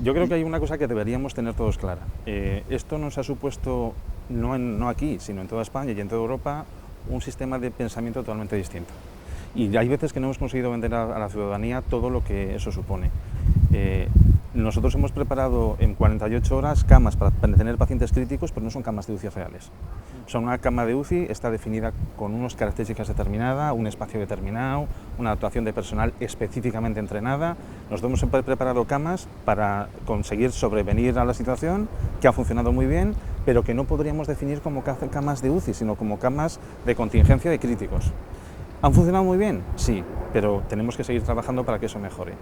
Yo creo que hay una cosa que deberíamos tener todos clara. Esto nos ha supuesto, no aquí, sino en toda España y en toda Europa, un sistema de pensamiento totalmente distinto. Y hay veces que no hemos conseguido vender a la ciudadanía todo lo que eso supone. Nosotros hemos preparado en 48 horas camas para tener pacientes críticos, pero no son camas de UCI reales. Son una cama de UCI, está definida con unas características determinadas, un espacio determinado, una actuación de personal específicamente entrenada. Nosotros hemos preparado camas para conseguir sobrevenir a la situación, que ha funcionado muy bien, pero que no podríamos definir como camas de UCI, sino como camas de contingencia de críticos. ¿Han funcionado muy bien? Sí, pero tenemos que seguir trabajando para que eso mejore.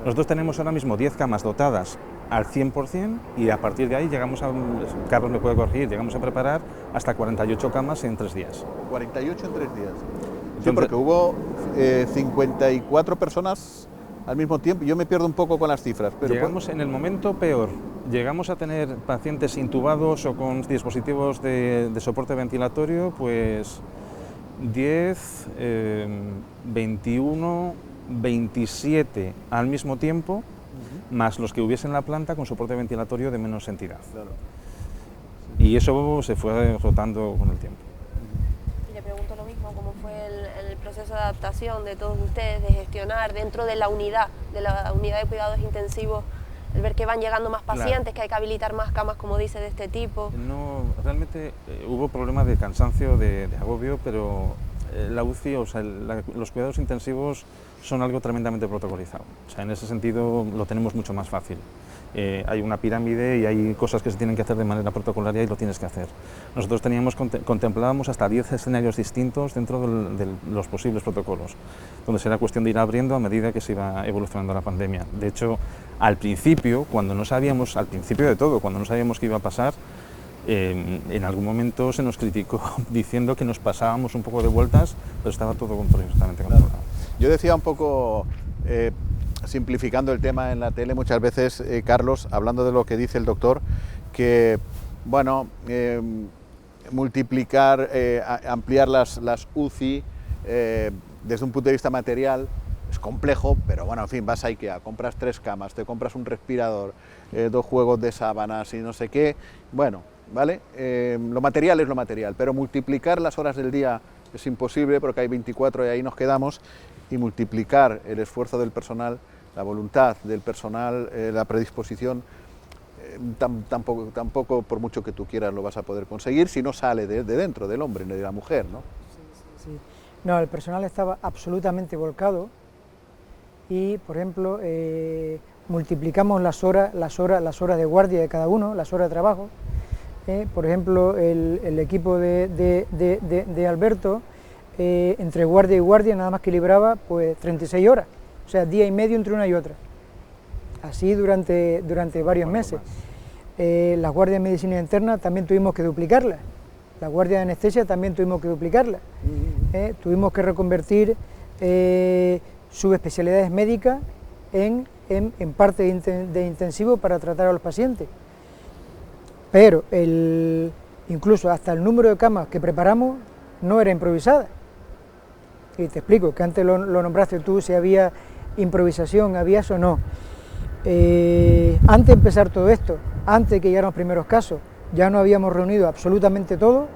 Nosotros tenemos ahora mismo 10 camas dotadas al 100% y a partir de ahí llegamos a, Carlos me puede corregir, llegamos a preparar hasta 48 camas en 3 días. 48 en 3 días. Entonces, Sí, porque hubo 54 personas al mismo tiempo. Yo me pierdo un poco con las cifras. Pero llegamos en el momento peor. Llegamos a tener pacientes intubados o con dispositivos de soporte ventilatorio, pues 10, 21, 27 al mismo tiempo, más los que hubiesen en la planta con soporte ventilatorio de menos entidad. Claro. Y eso se fue rotando con el tiempo. Y le pregunto lo mismo, ¿cómo fue el proceso de adaptación de todos ustedes, de gestionar dentro de la unidad de cuidados intensivos, el ver que van llegando más pacientes, claro, que hay que habilitar más camas, como dice, de este tipo? No, realmente hubo problemas de cansancio, de agobio, pero la UCI, o sea, los cuidados intensivos son algo tremendamente protocolizado. O sea, en ese sentido lo tenemos mucho más fácil. Hay una pirámide y hay cosas que se tienen que hacer de manera protocolaria y lo tienes que hacer. Nosotros contemplábamos hasta 10 escenarios distintos dentro de los posibles protocolos, donde será cuestión de ir abriendo a medida que se iba evolucionando la pandemia. De hecho, al principio, al principio de todo, cuando no sabíamos qué iba a pasar, en algún momento se nos criticó diciendo que nos pasábamos un poco de vueltas, pero estaba todo perfectamente controlado. Yo decía un poco, simplificando el tema en la tele muchas veces, Carlos, hablando de lo que dice el doctor, que bueno, multiplicar, ampliar las UCI desde un punto de vista material es complejo, pero bueno, en fin, vas a IKEA, compras 3 camas, te compras un respirador, 2 juegos de sábanas y no sé qué, bueno, ¿vale? Lo material es lo material, pero multiplicar las horas del día es imposible porque hay 24 y ahí nos quedamos, y multiplicar el esfuerzo del personal, la voluntad del personal, la predisposición, tampoco por mucho que tú quieras lo vas a poder conseguir si no sale de dentro del hombre, de la mujer, ¿no? Sí. No, el personal estaba absolutamente volcado y, por ejemplo, multiplicamos las horas de guardia de cada uno, las horas de trabajo. Por ejemplo, el equipo de Alberto, entre guardia y guardia nada más que libraba pues 36 horas, o sea, día y medio entre una y otra, así durante varios meses. Las guardias de medicina interna también tuvimos que duplicarlas, las guardias de anestesia también tuvimos que duplicarlas, tuvimos que reconvertir subespecialidades médicas en parte de intensivo para tratar a los pacientes, pero incluso hasta el número de camas que preparamos no era improvisada. Y te explico, que antes lo nombraste tú, si había improvisación, había eso o no. Antes de empezar todo esto, antes de que llegaran los primeros casos, ya nos habíamos reunido absolutamente todo,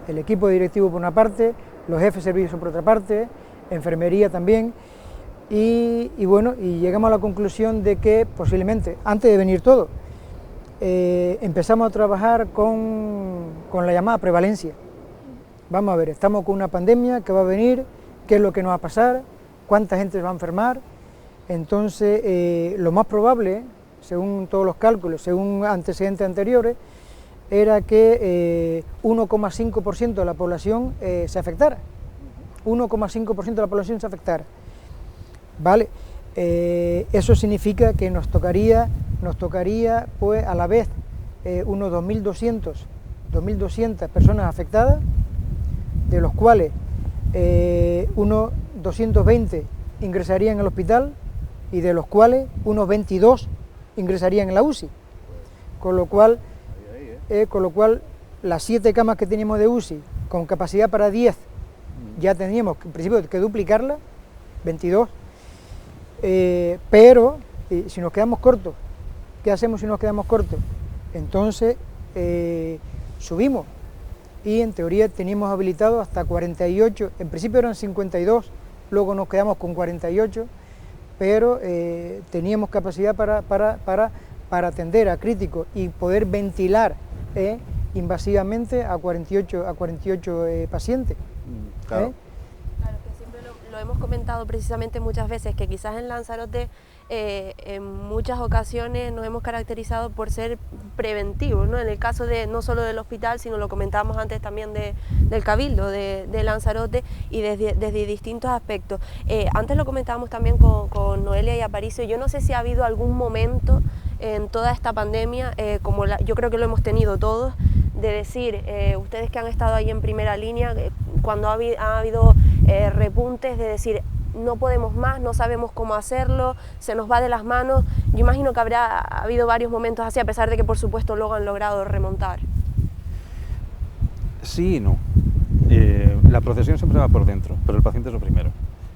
el equipo directivo por una parte, los jefes de servicio por otra parte, enfermería también, y bueno, y llegamos a la conclusión de que posiblemente, antes de venir todo, empezamos a trabajar con la llamada prevalencia. Vamos a ver, estamos con una pandemia que va a venir, qué es lo que nos va a pasar, cuánta gente va a enfermar. Entonces, lo más probable, según todos los cálculos, según antecedentes anteriores, era que 1,5% de la población se afectara. 1,5% de la población se afectara. ¿Vale? Eso significa que nos tocaría pues a la vez unos 2.200 personas afectadas, de los cuales unos 220 ingresarían en el hospital y de los cuales unos 22 ingresarían en la UCI, con lo cual las 7 camas que teníamos de UCI con capacidad para 10 ya teníamos en principio que duplicarla, 22, pero si nos quedamos cortos, ¿qué hacemos si nos quedamos cortos? Entonces subimos y en teoría teníamos habilitado hasta 48, en principio eran 52, luego nos quedamos con 48, pero teníamos capacidad para atender a críticos y poder ventilar invasivamente a 48 pacientes. Claro. Claro, que siempre lo hemos comentado precisamente muchas veces, que quizás en Lanzarote en muchas ocasiones nos hemos caracterizado por ser preventivos, ¿no? En el caso de no solo del hospital, sino lo comentábamos antes también del Cabildo de Lanzarote y desde distintos aspectos. Antes lo comentábamos también con Noelia y Aparicio. Yo no sé si ha habido algún momento en toda esta pandemia, yo creo que lo hemos tenido todos, de decir, ustedes que han estado ahí en primera línea, cuando ha habido repuntes, de decir, no podemos más, no sabemos cómo hacerlo, se nos va de las manos. Yo imagino que habrá habido varios momentos así, a pesar de que por supuesto luego han logrado remontar. Sí y no. La procesión siempre va por dentro, pero el paciente es lo primero.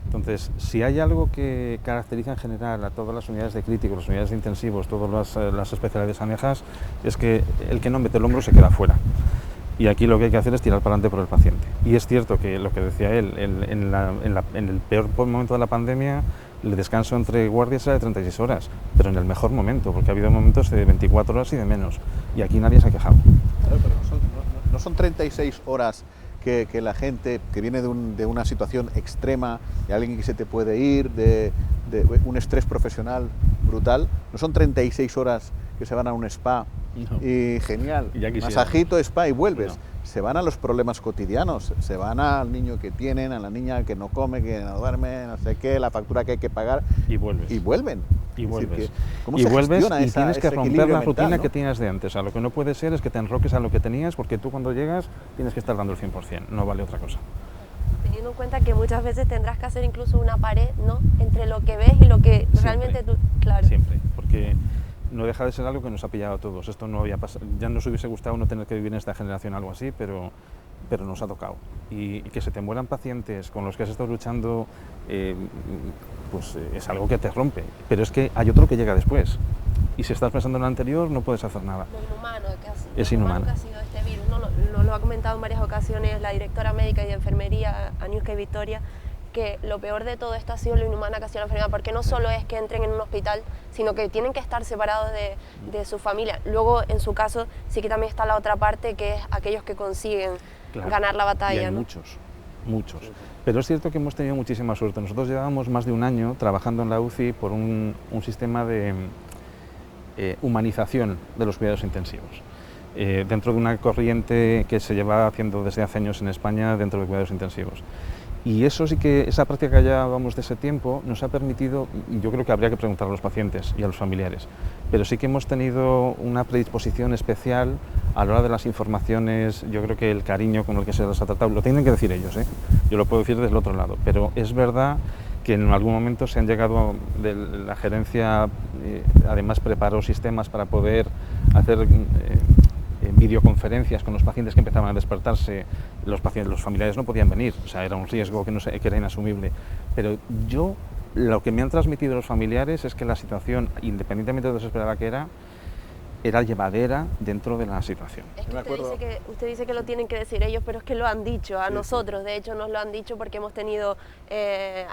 Entonces, si hay algo que caracteriza en general a todas las unidades de críticos, las unidades de intensivos, todas las especialidades anejas, es que el que no mete el hombro se queda fuera. Y aquí lo que hay que hacer es tirar para adelante por el paciente. Y es cierto que lo que decía él, en el peor momento de la pandemia, el descanso entre guardias era de 36 horas, pero en el mejor momento, porque ha habido momentos de 24 horas y de menos. Y aquí nadie se ha quejado. Claro, pero no son 36 horas que la gente que viene de una situación extrema, de alguien que se te puede ir, de un estrés profesional brutal, no son 36 horas que se van a un spa y genial, masajito, spa y vuelves. No. Se van a los problemas cotidianos, se van al niño que tienen, a la niña que no come, que no duerme, no sé qué, la factura que hay que pagar. Y vuelves. Y vuelven. Y vuelves. Decir, ¿cómo y vuelves y tienes que romper la rutina mental, ¿no? que tienes de antes. O sea, lo que no puede ser es que te enroques a lo que tenías, porque tú cuando llegas tienes que estar dando el 100%, no vale otra cosa. Teniendo en cuenta que muchas veces tendrás que hacer incluso una pared, ¿no?, entre lo que ves y lo que siempre, realmente tú... Claro. Siempre, porque no deja de ser algo que nos ha pillado a todos. Esto no había pasado, ya nos hubiese gustado no tener que vivir en esta generación algo así, pero nos ha tocado. Y que se te mueran pacientes con los que has estado luchando, pues es algo que te rompe. Pero es que hay otro que llega después. Y si estás pensando en lo anterior, no puedes hacer nada. Lo inhumano es inhumano que ha sido este virus. Nos lo ha comentado en varias ocasiones la directora médica y de enfermería, Aniuska y Victoria, que lo peor de todo esto ha sido lo inhumana que ha sido la enfermedad, porque no solo es que entren en un hospital, sino que tienen que estar separados de su familia. Luego, en su caso, sí que también está la otra parte, que es aquellos que consiguen ganar la batalla. Y hay muchos. Pero es cierto que hemos tenido muchísima suerte. Nosotros llevábamos más de un año trabajando en la UCI por un sistema de humanización de los cuidados intensivos. Dentro de una corriente que se lleva haciendo desde hace años en España dentro de cuidados intensivos. Y eso sí que, esa práctica que llevábamos de ese tiempo nos ha permitido, yo creo que habría que preguntar a los pacientes y a los familiares, pero sí que hemos tenido una predisposición especial a la hora de las informaciones. Yo creo que el cariño con el que se les ha tratado, lo tienen que decir ellos, yo lo puedo decir desde el otro lado, pero es verdad que en algún momento se han llegado, de la gerencia además preparó sistemas para poder hacer videoconferencias con los pacientes que empezaban a despertarse. Los familiares no podían venir, o sea, era un riesgo que era inasumible. Pero lo que me han transmitido los familiares es que la situación, independientemente de lo desesperada que era llevadera dentro de la situación. Es que usted dice que lo tienen que decir ellos, pero es que lo han dicho a nosotros. De hecho nos lo han dicho porque hemos tenido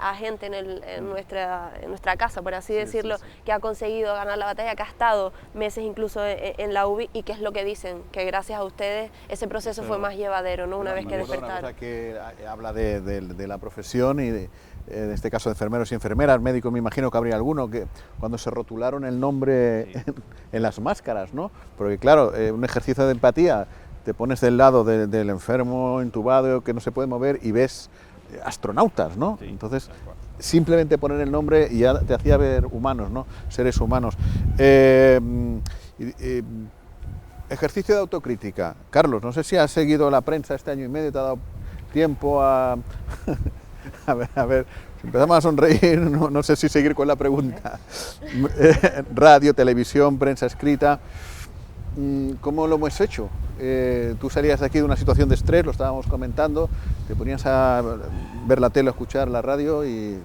a gente en nuestra casa, por así decirlo, que ha conseguido ganar la batalla, que ha estado meses incluso en la UBI, y que es lo que dicen, que gracias a ustedes ese proceso fue más llevadero, ¿no?, una vez que despertaron. Una cosa que habla de la profesión y en este caso de enfermeros y enfermeras, médicos, me imagino que habría alguno, que cuando se rotularon el nombre en las máscaras, ¿no? Porque claro, un ejercicio de empatía, te pones del lado del enfermo intubado que no se puede mover y ves astronautas, ¿no? Sí, entonces, simplemente poner el nombre ya te hacía ver humanos, ¿no?, seres humanos. Ejercicio de autocrítica. Carlos, no sé si has seguido la prensa este año y medio, te ha dado tiempo a... A ver, si empezamos a sonreír, no sé si seguir con la pregunta. Radio, televisión, prensa escrita, ¿cómo lo hemos hecho? Tú salías de aquí de una situación de estrés, lo estábamos comentando, te ponías a ver la tele, a escuchar la radio y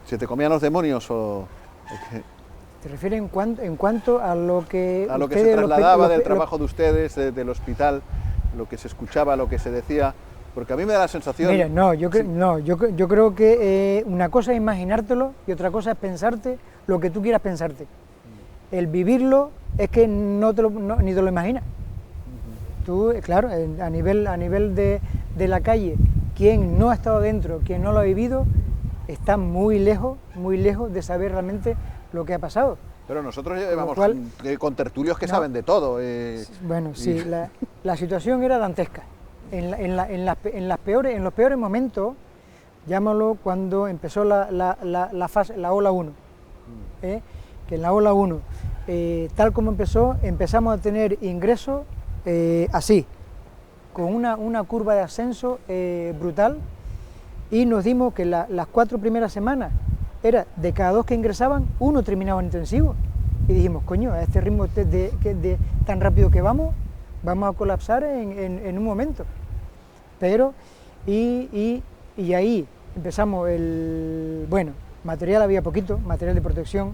¿se te comían los demonios o qué? ¿Te refieres en cuanto a lo que... A lo que se trasladaba del trabajo de ustedes, del hospital, lo que se escuchaba, lo que se decía? Porque a mí me da la sensación... Mira, yo creo que una cosa es imaginártelo y otra cosa es pensarte lo que tú quieras pensarte. El vivirlo es que ni te lo imaginas. Tú, claro, a nivel de la calle, quien no ha estado dentro, quien no lo ha vivido, está muy lejos de saber realmente lo que ha pasado. Pero nosotros llevamos con tertulios que no, saben de todo. Bueno, sí, la situación era dantesca. En los peores momentos, llámalo cuando empezó la ola 1, que en la ola 1, tal como empezamos a tener ingresos así, con una curva de ascenso brutal, y nos dimos que las 4 primeras semanas era de cada 2 que ingresaban, 1 terminaba en intensivo, y dijimos, coño, a este ritmo tan rápido que vamos a colapsar en un momento. Pero, y ahí empezamos material había poquito, material de protección,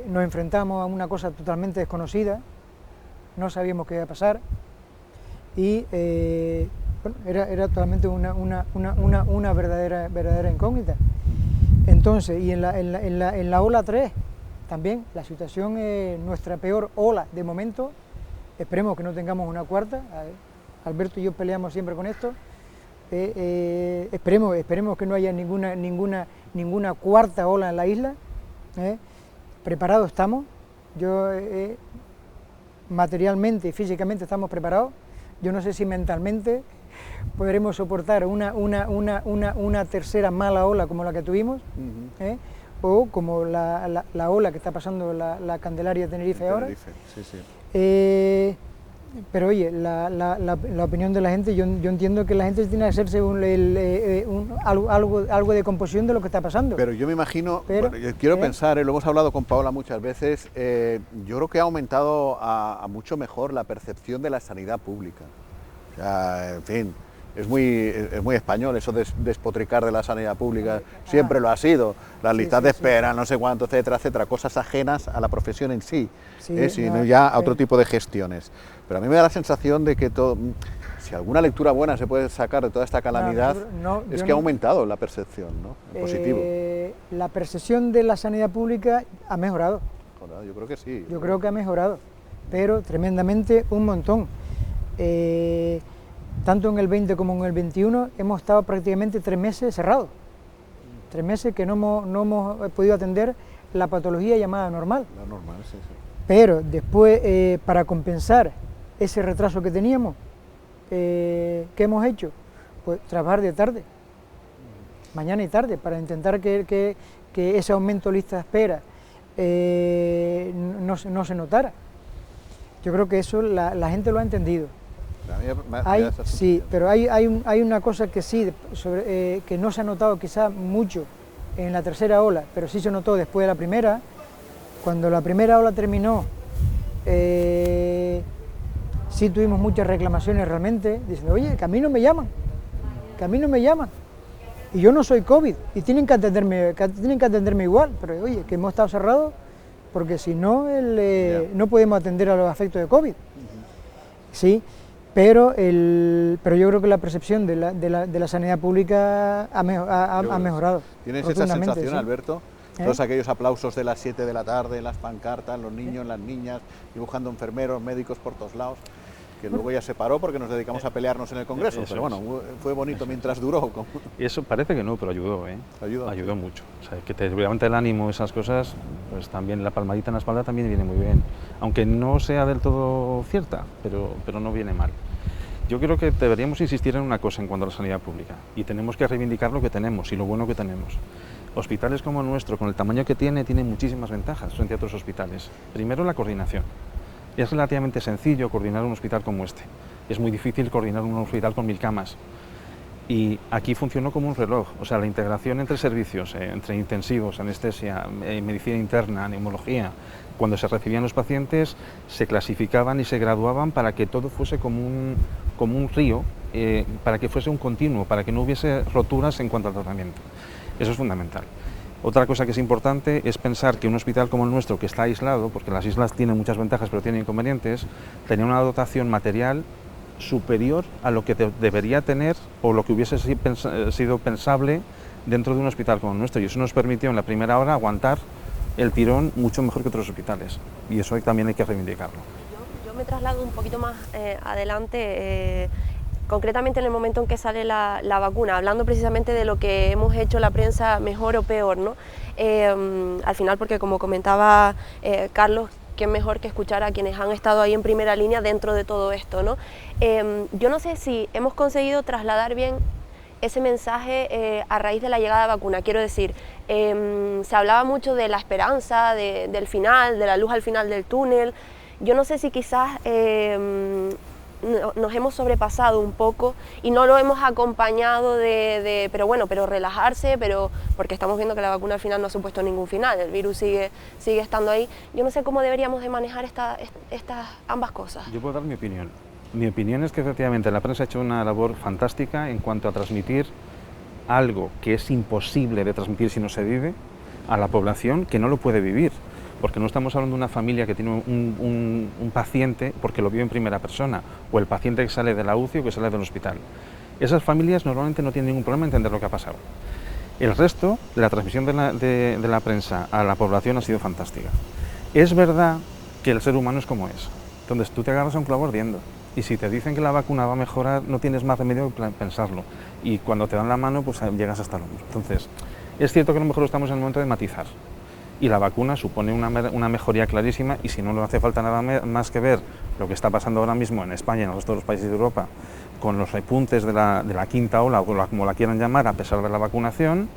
nos enfrentamos a una cosa totalmente desconocida, no sabíamos qué iba a pasar, y era totalmente una verdadera incógnita. Entonces, y en la ola 3, también la situación es nuestra peor ola de momento, esperemos que no tengamos una cuarta. Alberto y yo peleamos siempre con esto, esperemos que no haya ninguna cuarta ola en la isla, preparados estamos, materialmente y físicamente estamos preparados, yo no sé si mentalmente podremos soportar una tercera mala ola como la que tuvimos, o como la ola que está pasando la Candelaria de Tenerife ahora. Sí, sí. Pero oye, la opinión de la gente, yo entiendo que la gente tiene que hacerse algo de composición de lo que está pasando. Pero yo me imagino, yo quiero pensar, lo hemos hablado con Paola muchas veces, yo creo que ha aumentado a mucho mejor la percepción de la sanidad pública. O sea, en fin, es muy español eso de despotricar de la sanidad pública, siempre lo ha sido, las listas de espera, no sé cuánto, etcétera, cosas ajenas a la profesión en sí, sino ya a otro tipo de gestiones. Pero a mí me da la sensación de que si alguna lectura buena se puede sacar de toda esta calamidad, es que ha aumentado la percepción, ¿no? En positivo. La percepción de la sanidad pública ha mejorado. Yo creo que sí. Yo creo que ha mejorado, pero tremendamente un montón. Tanto en el 20 como en el 21 hemos estado prácticamente 3 meses cerrados. 3 meses que no hemos podido atender la patología llamada normal. La normal, sí. Pero después, para compensar ese retraso que teníamos, ¿qué hemos hecho? Pues trabajar de tarde, mañana y tarde, para intentar que ese aumento de lista de espera no se notara. Yo creo que eso la gente lo ha entendido. Sí, pero hay una cosa que sí, que no se ha notado quizá mucho en la tercera ola, pero sí se notó después de la primera. Cuando la primera ola terminó, sí tuvimos muchas reclamaciones realmente, diciendo, oye, que a mí no me llaman, y yo no soy COVID, y tienen que atenderme igual, pero oye, que hemos estado cerrados, porque si no, no podemos atender a los efectos de COVID. Sí, pero yo creo que la percepción de la sanidad pública ha mejorado. ¿Tienes esa sensación, sí. Alberto? Todos aquellos aplausos de las 7 de la tarde, las pancartas, los niños, las niñas, dibujando enfermeros, médicos por todos lados, que luego ya se paró porque nos dedicamos a pelearnos en el Congreso, pero bueno, fue bonito mientras duró. Y eso parece que no, pero ayudó, ayudó mucho. O sea, que te levanta el ánimo, esas cosas, pues también la palmadita en la espalda también viene muy bien, aunque no sea del todo cierta, pero no viene mal. Yo creo que deberíamos insistir en una cosa en cuanto a la sanidad pública, y tenemos que reivindicar lo que tenemos y lo bueno que tenemos. Hospitales como el nuestro, con el tamaño que tiene muchísimas ventajas frente a otros hospitales. Primero, la coordinación. Es relativamente sencillo coordinar un hospital como este. Es muy difícil coordinar un hospital con 1000 camas. Y aquí funcionó como un reloj, o sea, la integración entre servicios, entre intensivos, anestesia, medicina interna, neumología. Cuando se recibían los pacientes, se clasificaban y se graduaban para que todo fuese como un río, para que fuese un continuo, para que no hubiese roturas en cuanto al tratamiento. Eso es fundamental. Otra cosa que es importante es pensar que un hospital como el nuestro, que está aislado, porque las islas tienen muchas ventajas pero tienen inconvenientes, tenía una dotación material superior a lo que debería tener o lo que hubiese sido pensable dentro de un hospital como el nuestro, y eso nos permitió en la primera hora aguantar el tirón mucho mejor que otros hospitales, y eso también hay que reivindicarlo. Yo me traslado un poquito más adelante, concretamente en el momento en que sale la vacuna, hablando precisamente de lo que hemos hecho la prensa mejor o peor, ¿no? Al final, porque como comentaba Carlos, qué mejor que escuchar a quienes han estado ahí en primera línea dentro de todo esto, ¿no? Yo no sé si hemos conseguido trasladar bien ese mensaje a raíz de la llegada de la vacuna. Quiero decir, se hablaba mucho de la esperanza, del final, de la luz al final del túnel. Yo no sé si quizás nos hemos sobrepasado un poco y no lo hemos acompañado pero bueno, pero relajarse, porque estamos viendo que la vacuna al final no ha supuesto ningún final, el virus sigue estando ahí. Yo no sé cómo deberíamos de manejar estas ambas cosas. Yo puedo dar mi opinión. Mi opinión es que efectivamente la prensa ha hecho una labor fantástica en cuanto a transmitir algo que es imposible de transmitir si no se vive a la población que no lo puede vivir, porque no estamos hablando de una familia que tiene un paciente porque lo vive en primera persona, o el paciente que sale de la UCI o que sale del hospital. Esas familias normalmente no tienen ningún problema en entender lo que ha pasado. El resto, la transmisión de la prensa a la población ha sido fantástica. Es verdad que el ser humano es como es, entonces tú te agarras a un clavo ardiendo. Y si te dicen que la vacuna va a mejorar, no tienes más remedio que pensarlo. Y cuando te dan la mano, pues llegas hasta el hombro. Entonces, es cierto que a lo mejor estamos en el momento de matizar. Y la vacuna supone una mejoría clarísima, y si no, no hace falta nada más que ver lo que está pasando ahora mismo en España y en el resto de los países de Europa, con los repuntes de la quinta ola, o como la quieran llamar, a pesar de la vacunación,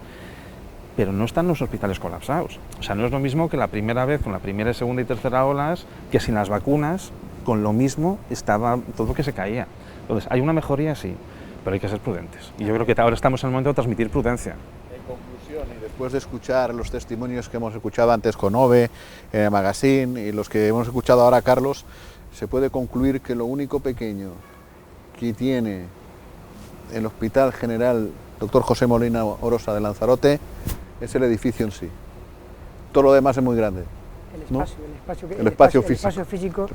pero no están los hospitales colapsados. O sea, no es lo mismo que la primera vez, con la primera, segunda y tercera olas, que sin las vacunas, con lo mismo estaba todo que se caía. Entonces, hay una mejoría, sí, pero hay que ser prudentes. Y yo creo que ahora estamos en el momento de transmitir prudencia. En conclusión, y después de escuchar los testimonios que hemos escuchado antes con Ove, en el magazine, y los que hemos escuchado ahora Carlos, se puede concluir que lo único pequeño que tiene el Hospital General Dr. José Molina Orosa de Lanzarote es el edificio en sí. Todo lo demás es muy grande. El espacio físico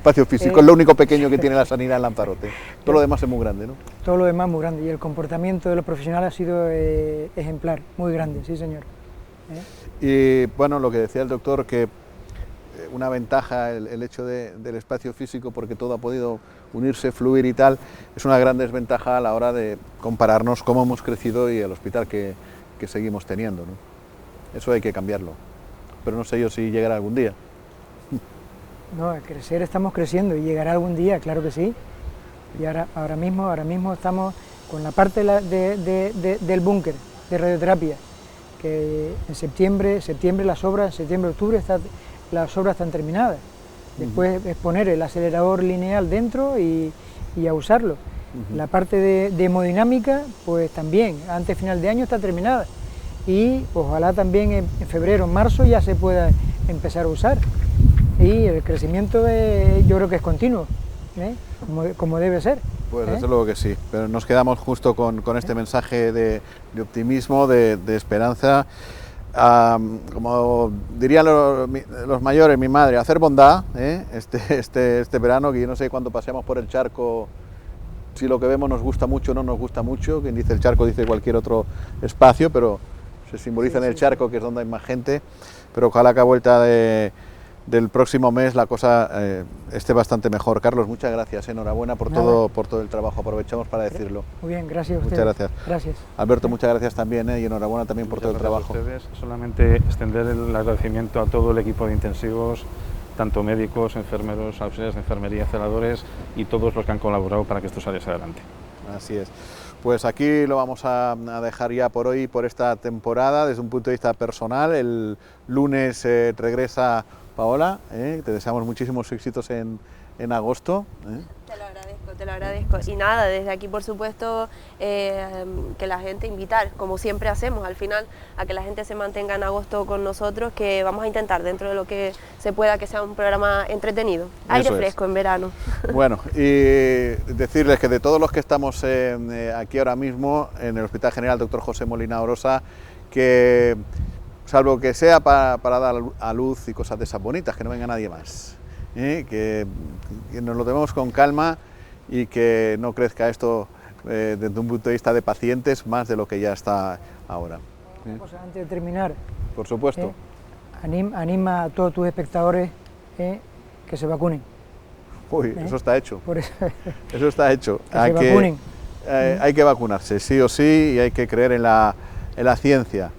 es lo único pequeño que tiene la sanidad en Lanzarote. Todo lo demás es muy grande, ¿no? Todo lo demás muy grande, y el comportamiento de los profesionales ha sido ejemplar, muy grande, sí señor. Y bueno, lo que decía el doctor, que una ventaja el hecho del espacio físico, porque todo ha podido unirse, fluir y tal, es una gran desventaja a la hora de compararnos cómo hemos crecido y el hospital que seguimos teniendo, ¿no? Eso hay que cambiarlo, pero no sé yo si llegará algún día. No, a crecer estamos creciendo y llegará algún día, claro que sí. Y ahora mismo estamos con la parte del búnker de radioterapia, que en septiembre las obras, octubre las obras están terminadas. Después es poner el acelerador lineal dentro y a usarlo. La parte de hemodinámica, pues también, antes final de año está terminada. Y ojalá también en febrero, marzo ya se pueda empezar a usar. Y el crecimiento yo creo que es continuo, como debe ser. Pues desde luego que sí, pero nos quedamos justo con este mensaje de optimismo, de esperanza. Como dirían los mayores, mi madre, hacer bondad este verano, que yo no sé cuándo paseamos por el charco, si lo que vemos nos gusta mucho o no nos gusta mucho. Quien dice el charco dice cualquier otro espacio, pero se simboliza en el charco, que es donde hay más gente. Pero ojalá que a vuelta del próximo mes la cosa esté bastante mejor. Carlos, muchas gracias, enhorabuena por todo el trabajo, aprovechamos para decirlo. Muy bien, gracias a usted. Muchas gracias. Gracias. Alberto, muchas gracias también, y enhorabuena también por todo el trabajo. A ustedes, solamente extender el agradecimiento a todo el equipo de intensivos, tanto médicos, enfermeros, auxiliares de enfermería, celadores y todos los que han colaborado para que esto saliese adelante. Así es. Pues aquí lo vamos a dejar ya por hoy, por esta temporada, desde un punto de vista personal. El lunes regresa Paola, te deseamos muchísimos éxitos en agosto. Te lo agradezco. Y nada, desde aquí por supuesto que la gente invitar, como siempre hacemos al final, a que la gente se mantenga en agosto con nosotros, que vamos a intentar dentro de lo que se pueda que sea un programa entretenido, aire fresco en verano. Bueno, y decirles que de todos los que estamos aquí ahora mismo en el Hospital General Dr. José Molina Orosa, que salvo que sea para dar a luz y cosas de esas bonitas, que no venga nadie más, que nos lo tomemos con calma y que no crezca esto desde un punto de vista de pacientes más de lo que ya está ahora. Una cosa, antes de terminar, Por supuesto. anima a todos tus espectadores que se vacunen. Uy, eso está hecho. Por eso, Eso está hecho. que se vacunen. Hay que vacunarse, sí o sí, y hay que creer en la ciencia.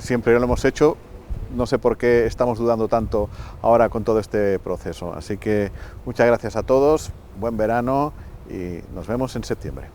Siempre lo hemos hecho, no sé por qué estamos dudando tanto ahora con todo este proceso. Así que muchas gracias a todos, buen verano y nos vemos en septiembre.